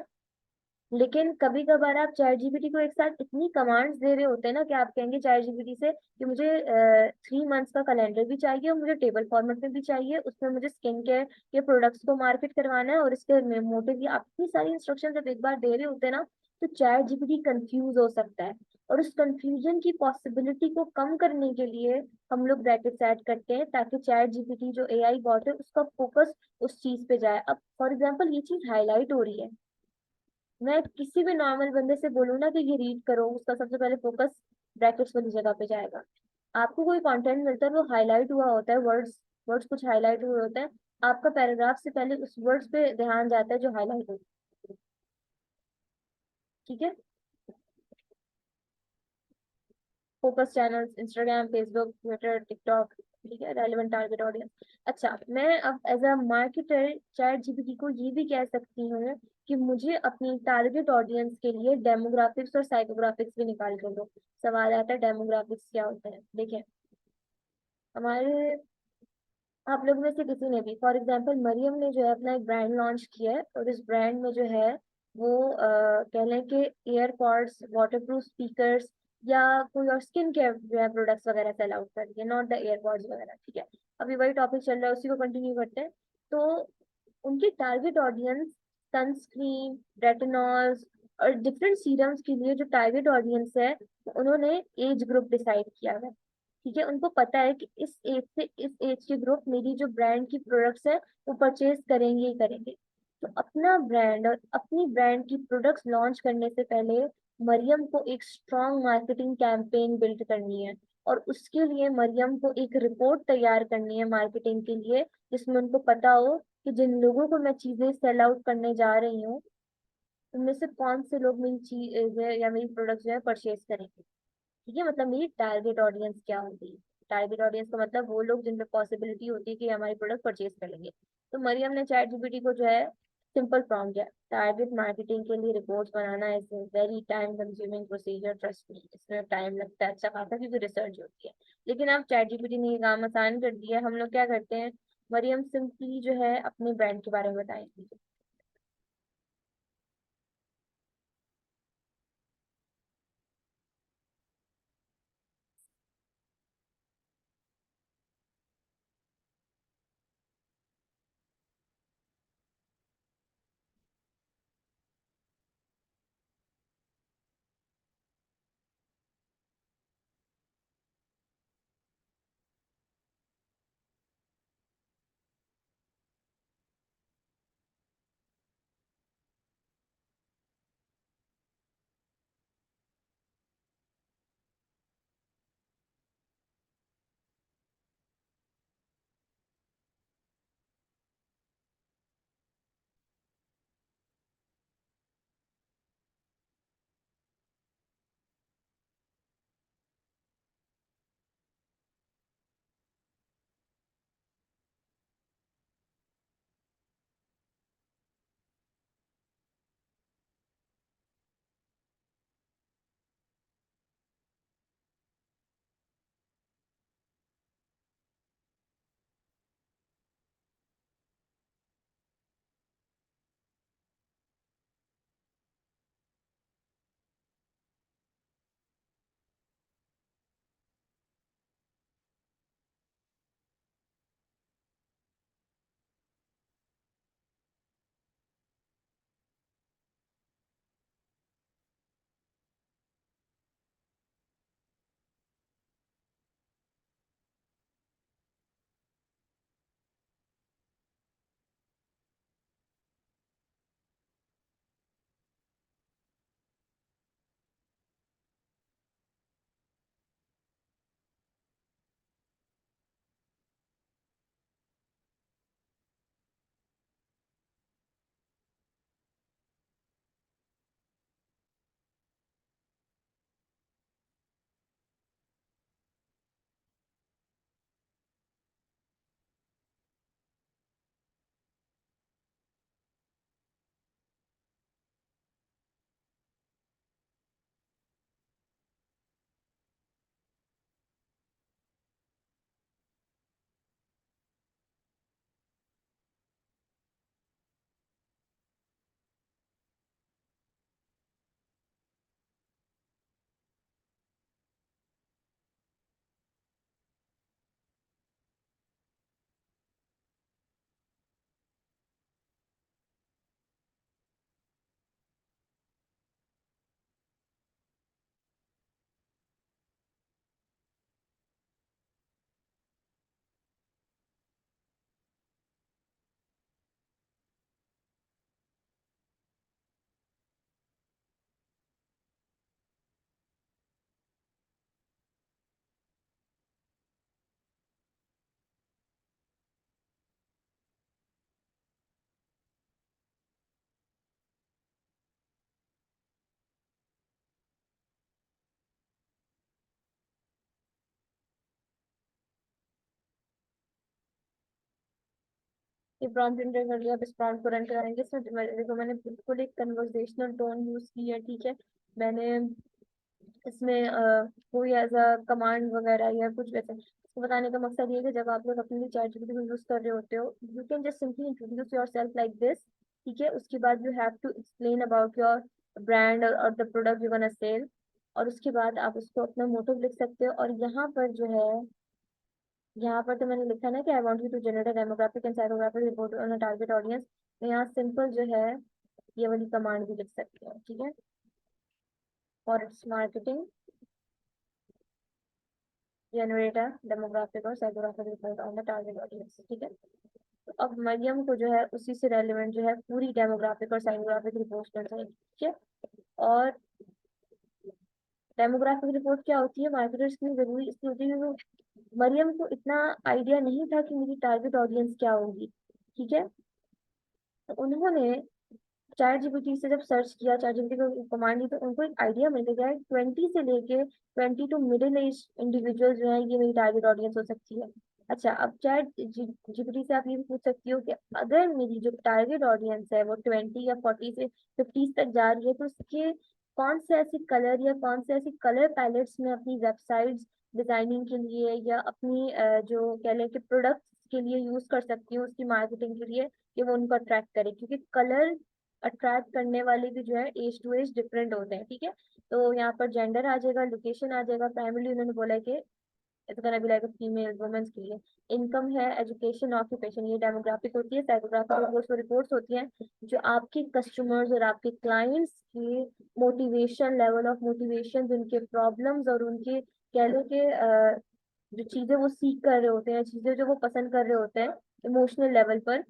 लेकिन कभी कभार आप चैट जीपीटी को एक साथ इतनी कमांड्स दे रहे होते हैं ना कि आप कहेंगे चैट जीपीटी से कि मुझे 3 मंथ्स का कैलेंडर भी चाहिए, और मुझे टेबल फॉर्मेट में भी चाहिए, उसमें मुझे स्किन केयर के प्रोडक्ट्स को मार्केट करवाना है, और इसके मोटिव भी। आप इतनी सारी इंस्ट्रक्शन जब एक बार दे रहे होते हैं ना, तो चैट जीपीटी कंफ्यूज हो सकता है, और उस कंफ्यूजन की पॉसिबिलिटी को कम करने के लिए हम लोग ब्रैकेट्स ऐड करते हैं, ताकि चैट जीपीटी जो एआई बॉट है उसका फोकस उस चीज पे जाए। अब फॉर एग्जाम्पल ये चीज हाईलाइट हो रही है, मैं किसी भी नॉर्मल बंदे से बोलूँ ना कि ये रीड करो, उसका सबसे पहले फोकस ब्रैकेट्स वाली जगह पे जाएगा। आपको कोई कंटेंट मिलता है वो हाईलाइट हुआ होता है, वर्ड्स वर्ड्स कुछ हाईलाइट हुए होते हैं, आपका पैराग्राफ से पहले उस वर्ड्स पे ध्यान जाता है जो हाईलाइट होते हैं, ठीक है। Focus channels, Instagram, Facebook, Twitter, TikTok, ठीक है, रेलेवेंट टारगेट ऑडियंस। अच्छा, मैं अब as a marketer ChatGPT को ये भी कह सकती हूँ कि मुझे अपनी टारगेट ऑडियंस के लिए डेमोग्राफिक्स और साइकोग्राफिक्स भी निकाल कर दो। सवाल आता है डेमोग्राफिक्स क्या होता है। देखिए, हमारे आप लोग में से किसी ने भी फॉर एग्जांपल मरियम ने जो है अपना एक ब्रांड लॉन्च किया है, और इस ब्रांड में जो है वो कह लें कि एयरपॉड्स, वाटरप्रूफ स्पीकर्स, या कोई और स्किन केयर जो है प्रोडक्ट्स वगैरह सेल आउट कर रही है, नॉट द एयरपॉड्स वगैरह, ठीक है। अभी वही टॉपिक चल रहा है, उसी को कंटिन्यू करते हैं। तो उनकी टारगेट ऑडियंस सनस्क्रीन, रेटिनॉल्स और डिफरेंट सीरम्स के लिए जो टारगेट ऑडियंस है, उन्होंने एज ग्रुप डिसाइड किया है, ठीक है। उनको पता है कि इस एज से इस एज के ग्रुप मेरी जो ब्रांड की प्रोडक्ट्स है वो परचेज करेंगे ही करेंगे। तो अपना ब्रांड और अपनी ब्रांड की प्रोडक्ट्स लॉन्च करने से पहले मरियम को एक स्ट्रॉन्ग मार्केटिंग कैंपेन बिल्ड करनी है, और उसके लिए मरियम को एक रिपोर्ट तैयार करनी है मार्केटिंग के लिए, जिसमें उनको पता हो कि जिन लोगों को मैं चीजें सेल आउट करने जा रही हूँ, उनमें से कौन से लोग मेरी चीज या मेरी प्रोडक्ट जो है परचेज करेंगे, ठीक है। मतलब मेरी टारगेट ऑडियंस क्या होती है, टारगेट ऑडियंस का मतलब वो लोग जिनमें पॉसिबिलिटी होती है कि हमारी प्रोडक्ट परचेज कर लेंगे। तो मरियम ने चैट जीपीटी को जो है सिंपल प्रॉम्प्ट है, टारगेट मार्केटिंग के लिए reports banana is very time consuming procedure, trust me इसमें टाइम लगता है अच्छा खासा क्योंकि रिसर्च होती है। लेकिन अब चैट जीपीटी ने ये काम आसान कर दिया है। हम लोग क्या करते हैं, मरियम सिंपली जो है अपने ब्रांड के बारे में बताएंगी। ये प्रॉम्प्ट एंटर कर लिया, अब इस प्रॉम्प्ट को रन कराएंगे। इसमें देखो मैंने बिल्कुल एक कन्वर्सेशनल टोन यूज की है, ठीक है। मैंने इसमें कोई ऐसा कमांड वगैरह या कुछ वैसे, इसको बताने का मकसद ये है कि जब आप लोग अपने लिए चैट जीपीटी को यूज कर रहे होते हो, you can just simply introduce yourself like this, ठीक है। उसके बाद you have to explain about your brand और the product you gonna sell, और उसके बाद आप उसको अपना मोटिव लिख सकते हो। और यहाँ पर जो है, यहाँ पर तो मैंने लिखा ना कि I want you to generate a demographic and psychographic report on a target audience, तो यहाँ सिंपल जो है ये वाली कमांड भी लिख सकते हो, ठीक है। For its marketing generate a demographic और psychographic report on the target audience, ठीक है। तो अब मरियम को जो है उसी से रेलिवेंट जो है पूरी डेमोग्राफिक और साइकोग्राफिक रिपोर्ट कर चाहिए, ठीक है। और डेमोग्राफिक रिपोर्ट क्या होती है, मार्केटर्स के लिए जरूरी इसलिए होती है क्योंकि मरियम को इतना आइडिया नहीं था कि मेरी टारगेट ऑडियंस क्या होगी, ठीक है। तो उन्होंने चैट जीपीटी से जब सर्च किया, चैट जीपीटी को कमांड दी, तो उनको एक आइडिया मिल गया है 20 से लेके 20 टू मिडिल एज इंडिविजुअल जो है ये मेरी टारगेट ऑडियंस हो सकती है। अच्छा, अब चैट जीपीटी से आप ये भी पूछ सकती हो कि अगर मेरी जो टारगेट ऑडियंस है वो 20 या 40 से 50 तक जा रही है, तो उसके कौन से ऐसे कलर या कौन से ऐसे कलर पैलेट्स में अपनी वेबसाइट्स डिजाइनिंग के लिए या अपनी जो कह लें कि प्रोडक्ट्स के लिए यूज कर सकती हूँ उसकी मार्केटिंग के लिए, कि वो उनको अट्रैक्ट करे, क्योंकि कलर अट्रैक्ट करने वाले भी जो है एज टू एज डिफरेंट होते हैं, ठीक है। तो यहाँ पर जेंडर आ जाएगा, लोकेशन आ जाएगा, प्राइमरली उन्होंने बोला है कि it's gonna be like a female women's के लिए, इनकम है, एजुकेशन, ऑक्यूपेशन, ये डेमोग्राफिक होती है। साइकोग्राफिक रिपोर्ट्स रिपोर्ट्स होती हैं जो आपके कस्टमर्स और आपके क्लाइंट्स की मोटिवेशन, लेवल ऑफ मोटिवेशन, उनके प्रॉब्लम्स और उनके कह लो कि जो चीजें वो सीख कर रहे होते हैं, चीजें जो वो पसंद कर रहे होते हैं इमोशनल लेवल पर,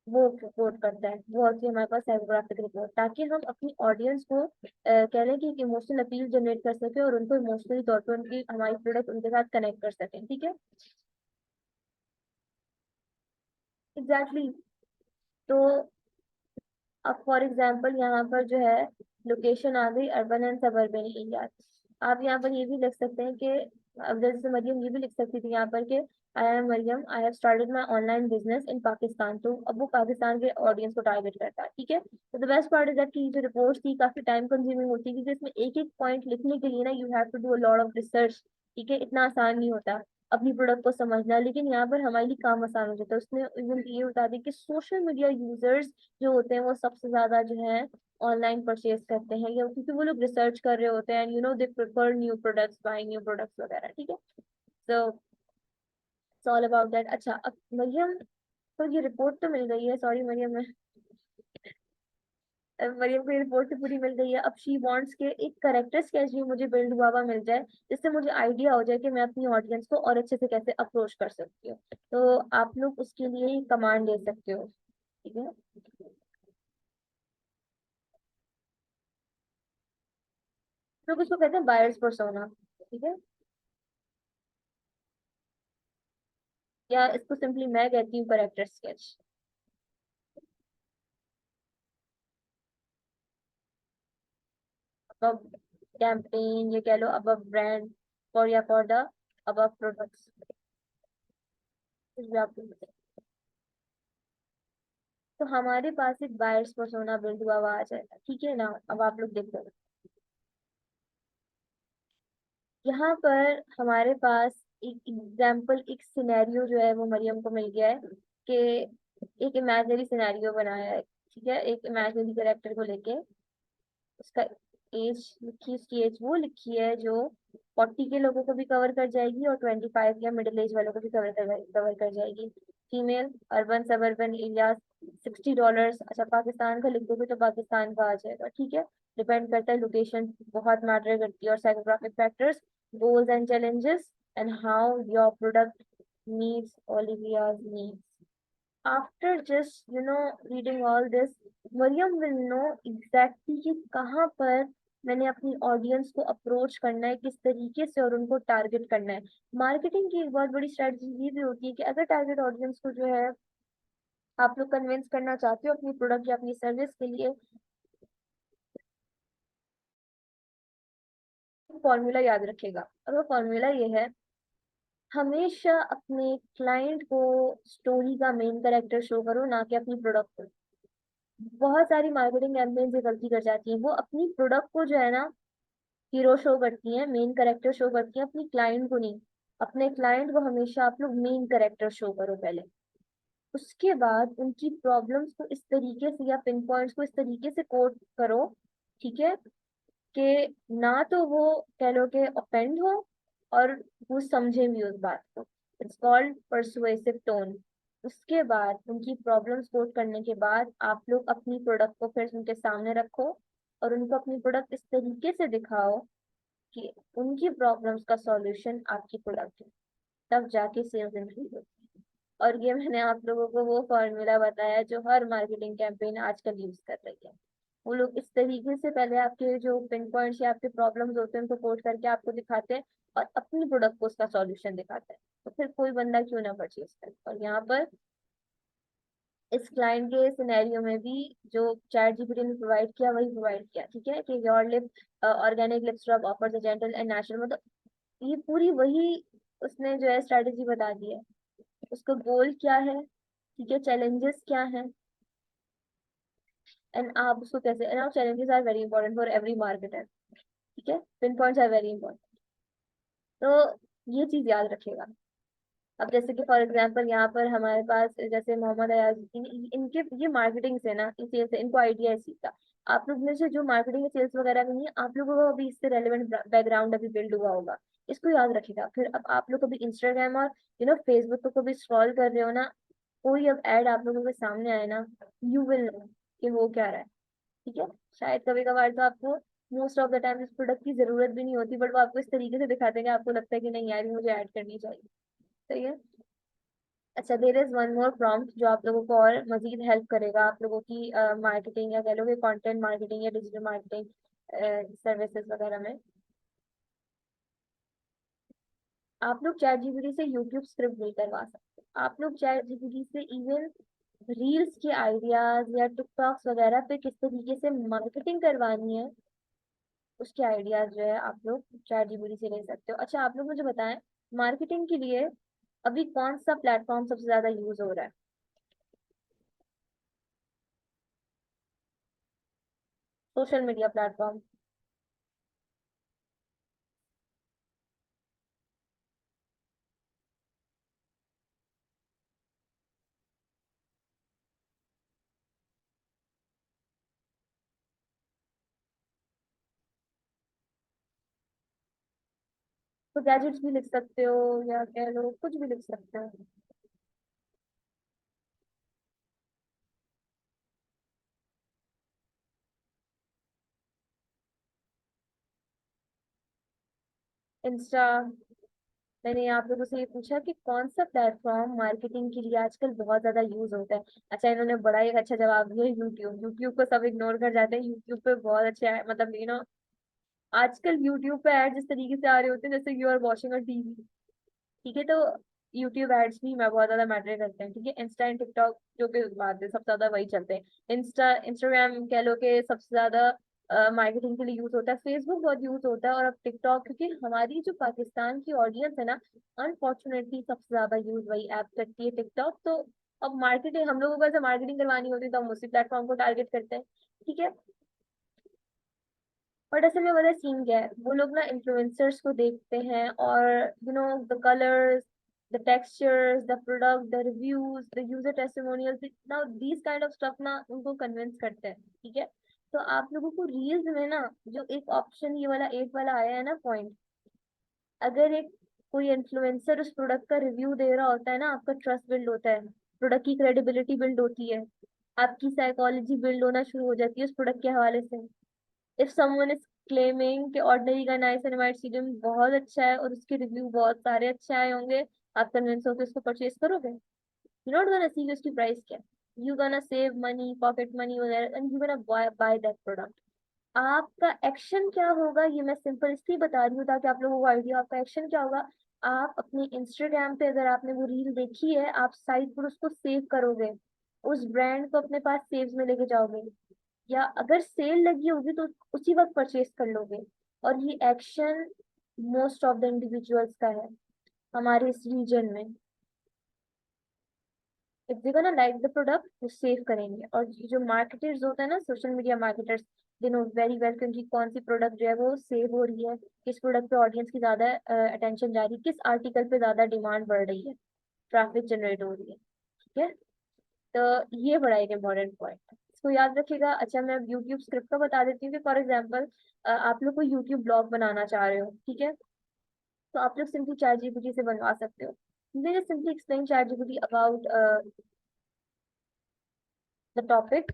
वो रिपोर्ट करता है। वो होती है हमारे पास साइकोग्राफिक रिपोर्ट, ताकि हम अपनी ऑडियंस को कह लें कि एक इमोशनल अपील जनरेट कर सके और उनको इमोशनली तौर पर उनकी हमारी प्रोडक्ट उनके साथ कनेक्ट कर सकें, ठीक है। Exactly exactly. तो अब फॉर एग्जाम्पल यहाँ पर जो है लोकेशन आ गई अर्बन एंड सबर्बन एरिया। आप यहाँ पर ये भी लिख सकते हैं कि अब जैसे मरियम ये भी लिख सकती थी यहाँ पर कि I am Mariam, I have started my online business in Pakistan. तो अब वो पाकिस्तान के ऑडियंस को टारगेट करता है, ठीक है। तो the best part is that की जो रिपोर्ट थी काफी टाइम कंज्यूमिंग होती है, क्योंकि इसमें एक एक पॉइंट लिखने के लिए ना you have to do a lot of research, ठीक है। इतना आसान नहीं होता अपनी प्रोडक्ट को समझना, लेकिन यहाँ पर हमारे लिए काम आसान हो जाता है। उसने इवन ये बता दी कि सोशल मीडिया यूजर्स जो होते हैं वो सबसे ज्यादा जो है ऑनलाइन परचेज करते हैं, या क्योंकि वो लोग रिसर्च कर रहे होते हैं, you know they prefer new products, buying new products वगैरह, ठीक है। So it's all about that. अच्छा, अब मरियम को ये रिपोर्ट तो मिल गई है, सॉरी मरियम, मरियम को ये रिपोर्ट तो पूरी मिल गई है। अब शी वांट्स के एक करेक्टर स्केच भी मुझे बिल्ड हुआ हुआ मिल जाए, जिससे मुझे आइडिया हो जाए कि मैं अपनी ऑडियंस को और अच्छे से कैसे अप्रोच कर सकती हूँ। तो आप लोग उसके लिए कमांड दे सकते हो, ठीक है। लोग उसको कहते हैं बायर्स पर्सोना, ठीक है। या इसको सिंपली मैं कहती हूँ करेक्टर स्केच। अब कैंपेन ये कह लो, अब ब्रांड फॉर या फॉर द अब प्रोडक्ट्स, कुछ भी आप बोल सकते हैं। तो हमारे पास एक बायर्स पर्सोना बिल्ड हुआ हुआ आ जाएगा, ठीक है ना। अब आप लोग देखो, यहाँ पर हमारे पास एक एग्जाम्पल, एक सिनेरियो जो है वो मरियम को मिल गया है कि एक इमेजिनरी सिनेरियो बनाया है, ठीक है। एक इमेजिनरी कैरेक्टर को लेके उसका एज लिखी, उसकी एज वो लिखी है जो 40 के लोगों को भी कवर कर जाएगी और 25 या मिडिल एज वालों को भी कवर कर जाएगी। Female, urban suburban area, $60। अच्छा, पाकिस्तान का लिख दोगे तो पाकिस्तान का आ जाएगा, ठीक है। डिपेंड करता है, लोकेशन बहुत मैटर करती है, और psychographic factors, goals and challenges, and how your product meets Olivia's needs. After just reading all this, Mariam will know exactly कि कहाँ पर मैंने अपनी ऑडियंस को अप्रोच करना है, किस तरीके से, और उनको टारगेट करना है। मार्केटिंग की एक बहुत बड़ी स्ट्रेटजी ये भी होती है कि अगर टारगेट ऑडियंस को जो है आप लोग कन्विंस करना चाहते हो अपनी प्रोडक्ट या अपनी सर्विस के लिए, फॉर्मूला याद रखेगा। और वो फॉर्मूला ये है, हमेशा अपने क्लाइंट को स्टोरी का मेन कैरेक्टर शो करो, ना कि अपनी प्रोडक्ट को। बहुत सारी मार्केटिंग कैंपेन ये गलती कर जाती है, वो अपनी प्रोडक्ट को जो है ना हीरो शो करती हैं, मेन कैरेक्टर शो करती हैं, अपनी क्लाइंट को नहीं। अपने क्लाइंट को हमेशा आप लोग मेन कैरेक्टर शो करो पहले, उसके बाद उनकी प्रॉब्लम्स को इस तरीके से या पिन पॉइंट्स को इस तरीके से कोट करो, ठीक है, कि ना तो वो कह लो कि ऑफेंड हो और वो समझे भी उस बात को। It's called persuasive tone. उसके बाद उनकी प्रॉब्लम्स कोट करने के बाद आप लोग अपनी प्रोडक्ट को फिर उनके सामने रखो और उनको अपनी प्रोडक्ट इस तरीके से दिखाओ कि उनकी प्रॉब्लम्स का सॉल्यूशन आपकी प्रोडक्ट है, तब जाके सेल्स इंक्रीज होती है। और ये मैंने आप लोगों को वो फॉर्मूला बताया जो हर मार्केटिंग कैंपेन आजकल यूज कर रही है। वो लोग इस तरीके से पहले आपके जो पिन पॉइंट्स या आपके प्रॉब्लम्स होते हैं उनको कोट करके आपको दिखाते हैं और अपनी प्रोडक्ट को उसका सॉल्यूशन दिखाते हैं। तो फिर कोई बंदा क्यों ना परचेज करे। और यहाँ पर इस क्लाइंट के सिनेरियो में भी जो चैट जीपीटी ने प्रोवाइड किया वही प्रोवाइड किया, ठीक है, कि your lip organic lip scrub offers a gentle and natural, मतलब ये पूरी वही उसने जो है स्ट्रैटेजी बता दी है, उसका गोल क्या है, ठीक है, चैलेंजेस क्या है, एंड आप उसको कैसे, and challenges are very important for every marketer, ठीक है, pin points are very important. तो ये चीज याद रखिएगा। अब जैसे कि फॉर एग्जांपल यहाँ पर हमारे पास जैसे मोहम्मद अयाजुद्दीन, इनके ये मार्केटिंग से ना, सेल्स से इनको आइडिया है इस चीज का। आप लोग में से जो मार्केटिंग सेल्स वगैरह में नहीं है, आप लोगों को अभी इससे रेलेवेंट बैकग्राउंड अभी बिल्ड हुआ होगा, इसको याद रखिएगा। फिर अब आप लोग कभी इंस्टाग्राम और फेसबुक को कभी स्क्रॉल कर रहे हो ना, कोई अब ऐड आप लोगों के सामने आए ना, यू विल नो कि वो क्या रहा है, ठीक है। शायद कभी कभार तो आपको मोस्ट ऑफ द टाइम इस प्रोडक्ट की जरूरत भी नहीं होती, बट वो आपको इस तरीके से दिखाते हैं कि आपको लगता है कि नहीं यार ये मुझे ऐड करनी चाहिए। सही है। अच्छा, there is one more prompt जो आप लोगों को और मजीद हेल्प करेगा आप लोगों की मार्केटिंग या कह लो कि कंटेंट मार्केटिंग या डिजिटल मार्केटिंग सर्विसेज वगैरह में। आप लोग चैट जीपीटी से यूट्यूब स्क्रिप्ट नहीं करवा सकते, आप लोग चैट जीपीटी से इवन रील्स के आइडियाज या टिकटॉक्स वगैरह पे किस तरीके से मार्केटिंग करवानी है, उसके आइडियाज जो है आप लोग चैट जीपीटी से ले सकते हो। अच्छा, आप लोग मुझे बताएं, मार्केटिंग के लिए अभी कौन सा प्लेटफॉर्म सबसे ज्यादा यूज हो रहा है? Social media platform. तो गैजेट्स भी लिख सकते हो या कह लो कुछ भी लिख सकते हो। इंस्टा। मैंने आप लोगों से ये पूछा कि कौन सा प्लेटफॉर्म मार्केटिंग के लिए आजकल बहुत ज्यादा यूज होता है। अच्छा, इन्होंने बड़ा एक अच्छा जवाब दिया, यूट्यूब। यूट्यूब को सब इग्नोर कर जाते हैं, यूट्यूब पे बहुत अच्छे है, मतलब आजकल यूट्यूब पे ऐड जिस तरीके से आ रहे होते हैं जैसे you are watching a TV, ठीक है। तो यूट्यूब एड्स भी मैं बहुत ज्यादा मैटर करते हैं, ठीक है। इंस्टा एंड टिकटॉक जो कि बात है सबसे ज्यादा वही चलते हैं। इंस्टाग्राम कह लो कि सबसे ज्यादा मार्केटिंग के लिए यूज होता है। फेसबुक बहुत यूज होता है, और अब टिकटॉक, क्योंकि हमारी जो पाकिस्तान की ऑडियंस है ना, अनफॉर्चुनेटली सबसे ज्यादा यूज वही ऐप करती है, टिकटॉक। तो अब मार्केटिंग हम लोगों को ऐसे मार्केटिंग करवानी होती है तो हम उसी प्लेटफॉर्म को टारगेट करते हैं, ठीक है। बट असल में पता है सीन क्या है, वो लोग ना इन्फ्लुएंसर्स को देखते हैं और the colours, the textures, the product, the reviews, the user testimonials, ना दीज काइंड ऑफ स्टफ ना उनको कन्विंस करते हैं, ठीक है। तो आप लोगों को रील्स में ना जो एक ऑप्शन ये वाला एट वाला आया है ना पॉइंट, अगर एक कोई इन्फ्लुएंसर उस प्रोडक्ट का रिव्यू दे रहा होता है ना, आपका ट्रस्ट बिल्ड होता है, प्रोडक्ट की क्रेडिबिलिटी बिल्ड होती है, आपकी साइकोलॉजी बिल्ड होना शुरू हो जाती है उस प्रोडक्ट के हवाले से। इफ समवन इज क्लेमिंग कि ऑर्डिनरी का नाइस एंड वाइट सीरम बहुत अच्छा है और उसके रिव्यू बहुत सारे अच्छे आए होंगे, आप कन्विंस होकर उसको परचेज करोगे? यू नॉट गोना सी उसकी प्राइस क्या, you gonna save money, pocket money वगैरह, and you gonna buy that product. आपका एक्शन क्या होगा, ये मैं सिंपल इसलिए बता रही हूँ ताकि आप लोगों को आइडिया, आपका एक्शन क्या होगा। आप अपने इंस्टाग्राम पे अगर आपने वो रील देखी है, आप साइट पर उसको सेव करोगे, उस ब्रांड को अपने पास सेव्स में लेके जाओगे, या अगर सेल लगी होगी तो उसी वक्त परचेज कर लोगे। और ये action most of the individuals का है हमारे इस रीजन में। If they gonna like the product वो सेव करेंगे। और ये जो मार्केटर्स होते हैं ना, social media marketers, they know very well कि उनकी कौन सी प्रोडक्ट जो है वो सेव हो रही है, किस प्रोडक्ट पे ऑडियंस की ज्यादा अटेंशन जा रही है, किस आर्टिकल पे ज्यादा डिमांड बढ़ रही है, ट्रैफिक जनरेट हो रही है, ठीक है। तो ये बड़ा एक इम्पोर्टेंट पॉइंट है, इसको याद रखिएगा। अच्छा, मैं यूट्यूब स्क्रिप्ट का बता देती हूँ कि फॉर एग्जाम्पल आप लोग को यूट्यूब ब्लॉग बनाना चाह रहे हो, ठीक है। तो आप लोग सिंपली चैट जीपीटी से बनवा सकते हो। they just simply explain ChatGPT about the topic.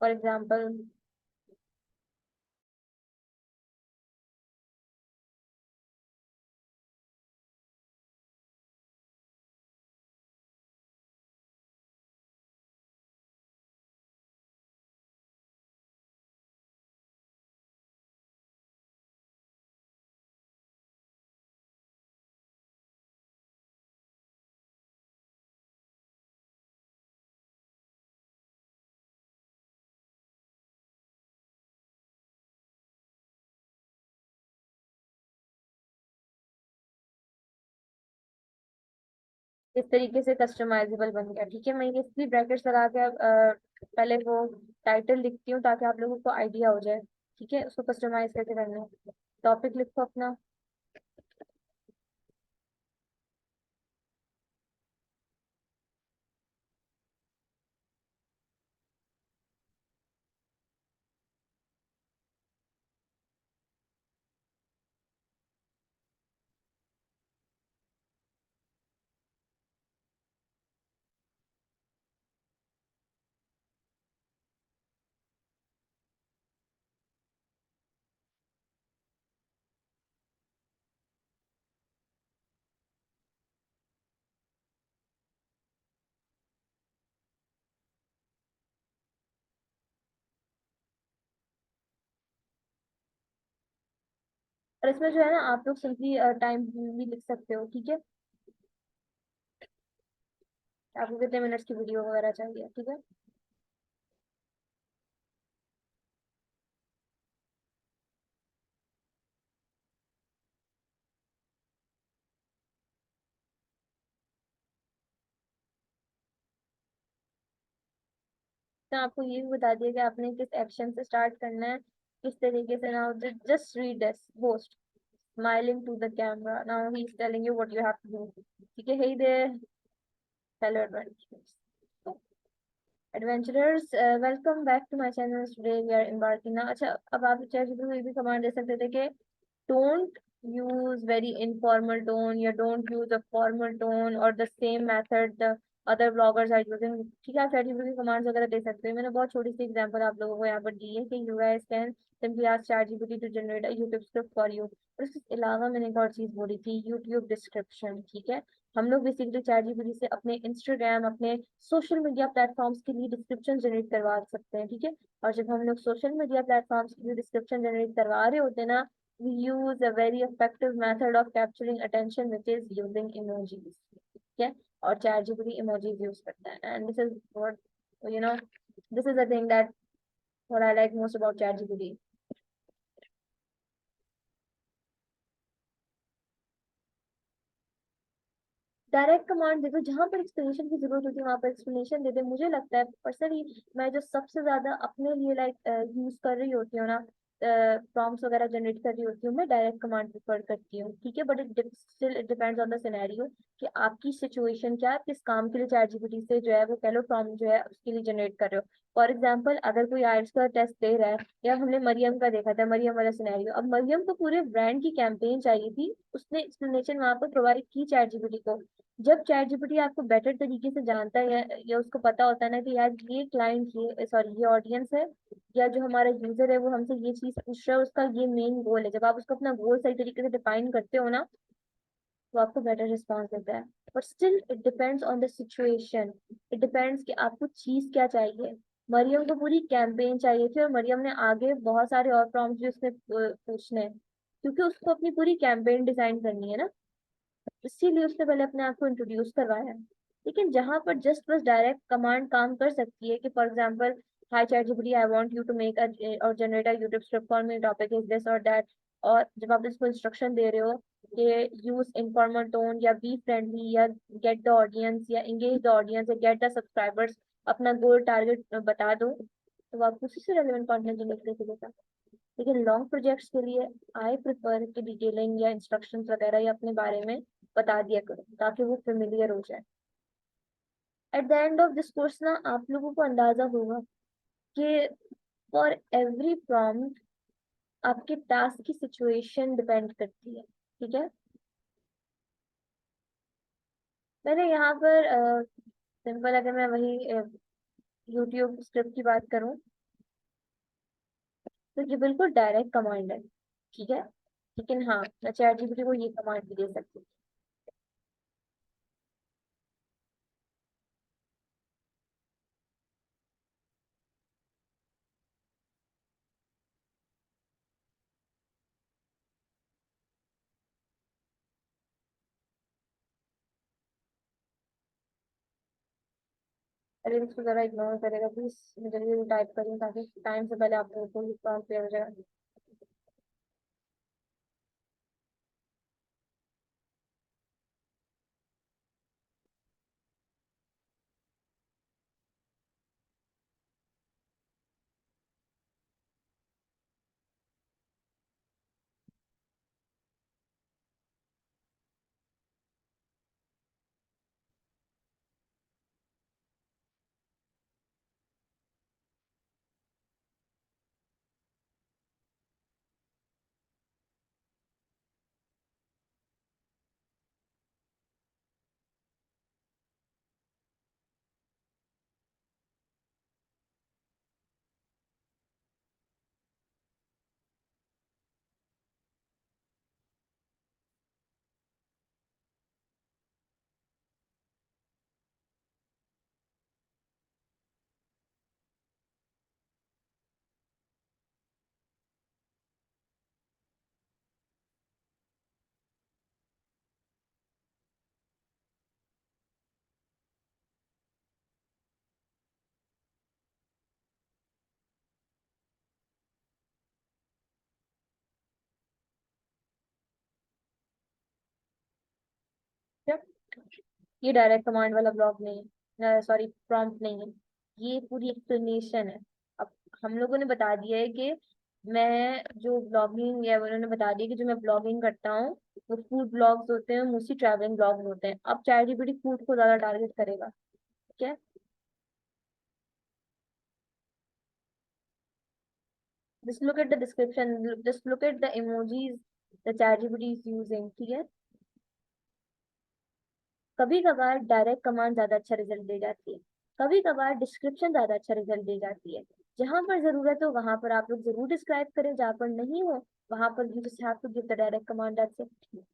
For example, इस तरीके से कस्टमाइजेबल बन गया। ठीक है, मैं ये इसलिए ब्रैकेट्स लगा के पहले वो टाइटल लिखती हूँ ताकि आप लोगों को आइडिया हो जाए। ठीक है, उसको कस्टमाइज करके करना है। टॉपिक लिखो अपना। और इसमें जो है ना, आप लोग सिंपली टाइम भी लिख सकते हो। ठीक है, आपको कितने मिनट्स की वीडियो वगैरह चाहिए। ठीक है, तो आपको ये भी बता दिया कि आपने किस एक्शन से स्टार्ट करना है, किस तरीके से। Now just read this post, smiling to the camera. Now he's telling you what you have to do. ठीक है, hey there, fellow adventurers. Adventurers, welcome back to my channel. Today we are embarking now. अच्छा, अब आप चैट जीपीटी को भी कमांड दे सकते थे कि don't use very informal tone या don't use a formal tone or the same method the other bloggers are using. ठीक है, आप ChatGPT की कमांड्स वगैरह दे सकते हैं। मैंने बहुत छोटी सी एग्जांपल आप लोगों को यहाँ पर दी है कि you guys can simply ask ChatGPT to generate a YouTube script for you. और इसके अलावा मैंने एक और चीज बोली थी, YouTube डिस्क्रिप्शन। ठीक है, हम लोग बेसिकली ChatGPT से अपने इंस्टाग्राम, अपने सोशल मीडिया प्लेटफॉर्म्स के लिए डिस्क्रिप्शन जनरेट करवा सकते हैं। ठीक है, और जब हम लोग सोशल मीडिया प्लेटफॉर्म्स के लिए डिस्क्रिप्शन जनरेट करवा रहे होते हैं ना, we use a very effective method of capturing attention, which is using emojis. ठीक है, और ChatGPT emojis यूज करता है। And this is what you know, this is the thing that what I like most about ChatGPT. Direct command दे दो, जहां पर एक्सप्लेनेशन की जरूरत होती है वहां पर एक्सप्लेनेशन दे दे। मुझे लगता है पर्सनली, मैं जो सबसे ज्यादा अपने लिए यूज कर रही होती हूँ ना, प्रॉम्प्ट्स वगैरह जनरेट कर रही होती हूँ, मैं डायरेक्ट कमांड प्रेफर करती हूँ। ठीक है, but still it depends on the scenario कि आपकी सिचुएशन क्या है, किस काम के लिए चैट जीपीटी से जो है वो कह लो प्रॉम्प्ट जो है उसके लिए जनरेट कर रहे हो। फॉर एग्जाम्पल, अगर कोई आइल्स का टेस्ट दे रहा है, या हमने मरियम का देखा था, मरियम वाला सिनेरियो, अब मरियम को पूरे ब्रांड की कैंपेन चाहिए थी, उसने एक्सप्लेनेशन वहां पर प्रोवाइड की चैट जीपीटी को। जब चैट जीपीटी आपको बेटर तरीके से जानता है, या उसको पता होता है ना कि यार ये क्लाइंट, ये सॉरी ये ऑडियंस है, या जो हमारा यूजर है वो हमसे ये चीज पूछ रहा है, उसका ये मेन गोल है, जब आप उसको अपना गोल सही तरीके से डिफाइन करते हो ना, तो आपको बेटर रिस्पॉन्स देता है। But still it depends on the situation. It depends कि आपको चीज क्या चाहिए। मरियम को पूरी कैंपेन चाहिए थी, और मरियम ने आगे बहुत सारे और प्रॉम्प्ट्स भी उसने पूछने हैं, क्योंकि उसको अपनी पूरी कैंपेन डिजाइन करनी है ना, इसीलिए उसने पहले अपने आप को इंट्रोड्यूस करवाया है। लेकिन जहां पर जस्ट बस डायरेक्ट कमांड काम कर सकती है कि for example, hi ChatGPT, I want you to make a और generate a YouTube script for me, topic is this और दैट। और जब आप इसको इंस्ट्रक्शन दे रहे हो कि यूज इनफॉर्मल टोन, या बी फ्रेंडली, या गेट द ऑडियंस, या एंगेज द ऑडियंस, या गेट द सब्सक्राइबर्स, अपना गोल टारगेट बता दो, तो आप उसी से रेलेवेंट कंटेंट जनरेट करके देगा। लेकिन लॉन्ग प्रोजेक्ट्स के लिए आई प्रेफर कि डिटेलिंग या इंस्ट्रक्शंस वगैरह या अपने बारे में बता दिया करो, ताकि वो फेमिलियर हो जाए। At the end of this course ना, आप लोगों को अंदाजा होगा कि फॉर एवरी प्रॉम्प्ट आपके टास्क की सिचुएशन डिपेंड करती है। ठीक है, मैंने यहाँ पर सिंपल, अगर मैं वही यूट्यूब स्क्रिप्ट की बात करूँ, तो ये बिल्कुल डायरेक्ट कमांड है। ठीक है, लेकिन हाँ, मैं चैट जीपीटी को ये कमांड भी दे सकती हूँ। अरे इसको जरा इग्नोर करेगा प्लीज, मैं जल्दी जल्दी टाइप करूँ ताकि टाइम से पहले आप लोगों को रिस्पॉन्स दिया हो जाए। क्या? ये डायरेक्ट कमांड वाला ब्लॉक नहीं है, सॉरी प्रॉम्प्ट नहीं है, ये पूरी एक्सप्लेनेशन है। अब हम लोगों ने बता दिया है कि मैं जो ब्लॉगिंग, या उन्होंने बता दिया कि जो मैं ब्लॉगिंग करता हूँ वो फूड ब्लॉग्स होते हैं, मोस्टली ट्रैवलिंग ब्लॉग्स होते हैं। अब चैट जीपीटी फूड को ज्यादा टारगेट करेगा, ठीक है। Just look at the description, just look at the emojis the ChatGPT is using, ठीक है। कभी कभार डायरेक्ट कमांड ज्यादा अच्छा रिजल्ट दे जाती है, कभी कभार डिस्क्रिप्शन ज्यादा अच्छा रिजल्ट दे जाती है। जहां पर जरूरत हो वहां पर आप लोग जरूर डिस्क्राइब करें, जहां पर नहीं हो वहां पर you just have to give the direct command, that's it.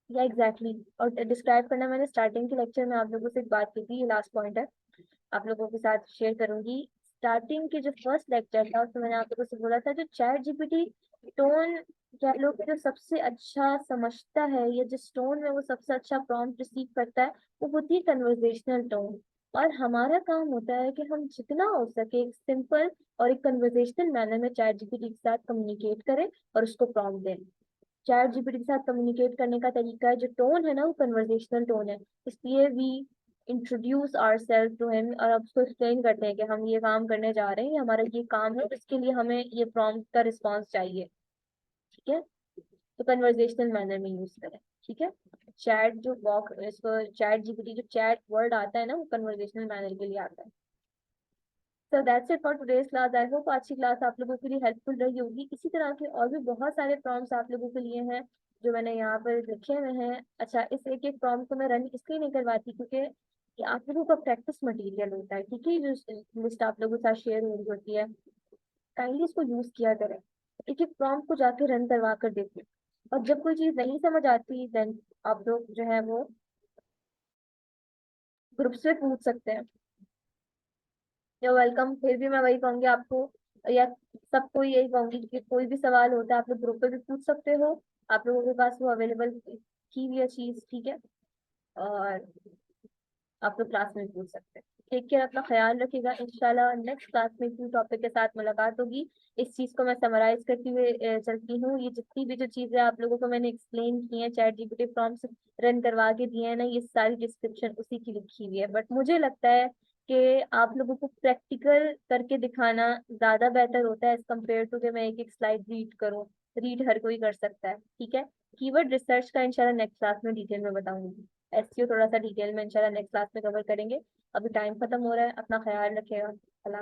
या एग्जैक्टली और डिस्क्राइब करना, मैंने स्टार्टिंग के लेक्चर में आप लोगों से एक बात की थी, ये लास्ट पॉइंट है, आप लोगों के साथ शेयर करूंगी। स्टार्टिंग के जो फर्स्ट लेक्चर था उसमें मैंने आप लोगों से बोला था, जो चैट जीपीटी टोन कह लो कि जो सबसे अच्छा समझता है, या जिस टोन में वो सबसे अच्छा प्रॉम्प्ट रिसीव करता है, वो होती है कन्वर्जेशनल टोन। और हमारा काम होता है कि हम जितना हो सके एक सिंपल और एक कन्वर्जेशनल मैनर में चैट जीपीटी के साथ कम्युनिकेट करें और उसको प्रॉम्प्ट दें। चैट जीपीटी के साथ कम्युनिकेट करने का तरीका है, जो टोन है ना वो कन्वर्जेशनल टोन है। इसलिए we introduce our self to him, और अब उसको एक्सप्लेन करते हैं कि हम ये काम करने जा रहे हैं, ये हमारा ये काम है, इसके लिए हमें ये प्रॉम्प्ट का रिस्पॉन्स चाहिए, ठीक है। तो कन्वर्जेशनल मैनर में यूज करें, ठीक है। चैट जो वॉक इसको चैट जीपीटी जो चैट वर्ड आता है ना वो कन्वर्जेशनल मैनर के लिए आता है। तो that's it for today's class. I hope आज की क्लास आप लोगों के लिए हेल्पफुल रही होगी। इसी तरह के और भी बहुत सारे प्रॉम्प्ट्स आप लोगों के लिए हैं जो मैंने यहाँ पर लिखे हुए हैं। अच्छा, इस एक एक प्रॉम्प्ट को मैं रन इसलिए नहीं करवाती क्योंकि ये आप लोगों का प्रैक्टिस मटेरियल होता है, ठीक है। जो लिस्ट आप लोगों के साथ शेयर हो रही होती है, काइंडली इसको यूज किया करें। एक एक प्रॉम्प्ट को जाके रन करवा कर देखिए, और जब कोई चीज नहीं समझ आती देन आप लोग जो है वो ग्रुप से पूछ सकते हैं। यो वेलकम, फिर भी मैं वही कहूंगी आपको, या सबको यही कहूंगी कि कोई भी सवाल होता है आप लोग ग्रुप पे भी पूछ सकते हो, आप लोगों के पास वो अवेलेबल की हुई है चीज, ठीक है। और आप लोग क्लास में भी पूछ सकते हैं। टेक केयर, अपना ख्याल रखिएगा। इंशाल्लाह नेक्स्ट क्लास में इसी टॉपिक के साथ मुलाकात होगी। इस चीज को मैं समराइज करती हुए चलती हूँ। ये जितनी भी जो चीजें आप लोगों को मैंने एक्सप्लेन की हैं, चैट जीपीटी प्रॉम्प्ट्स रन करवा के दिए हैं ना, ये सारी डिस्क्रिप्शन उसी की लिखी हुई है। बट मुझे लगता है कि आप लोगों को प्रैक्टिकल करके दिखाना ज्यादा बेहतर होता है एज कम्पेयर टू कि मैं एक एक स्लाइड रीड करूँ। रीड हर कोई कर सकता है, ठीक है। कीवर्ड रिसर्च का इंशाल्लाह नेक्स्ट क्लास में डिटेल में बताऊंगी। एसईओ थोड़ा सा डिटेल में इंशाल्लाह नेक्स्ट क्लास में कवर करेंगे। अभी टाइम खत्म हो रहा है, अपना ख्याल रखिएगा। अल्लाह।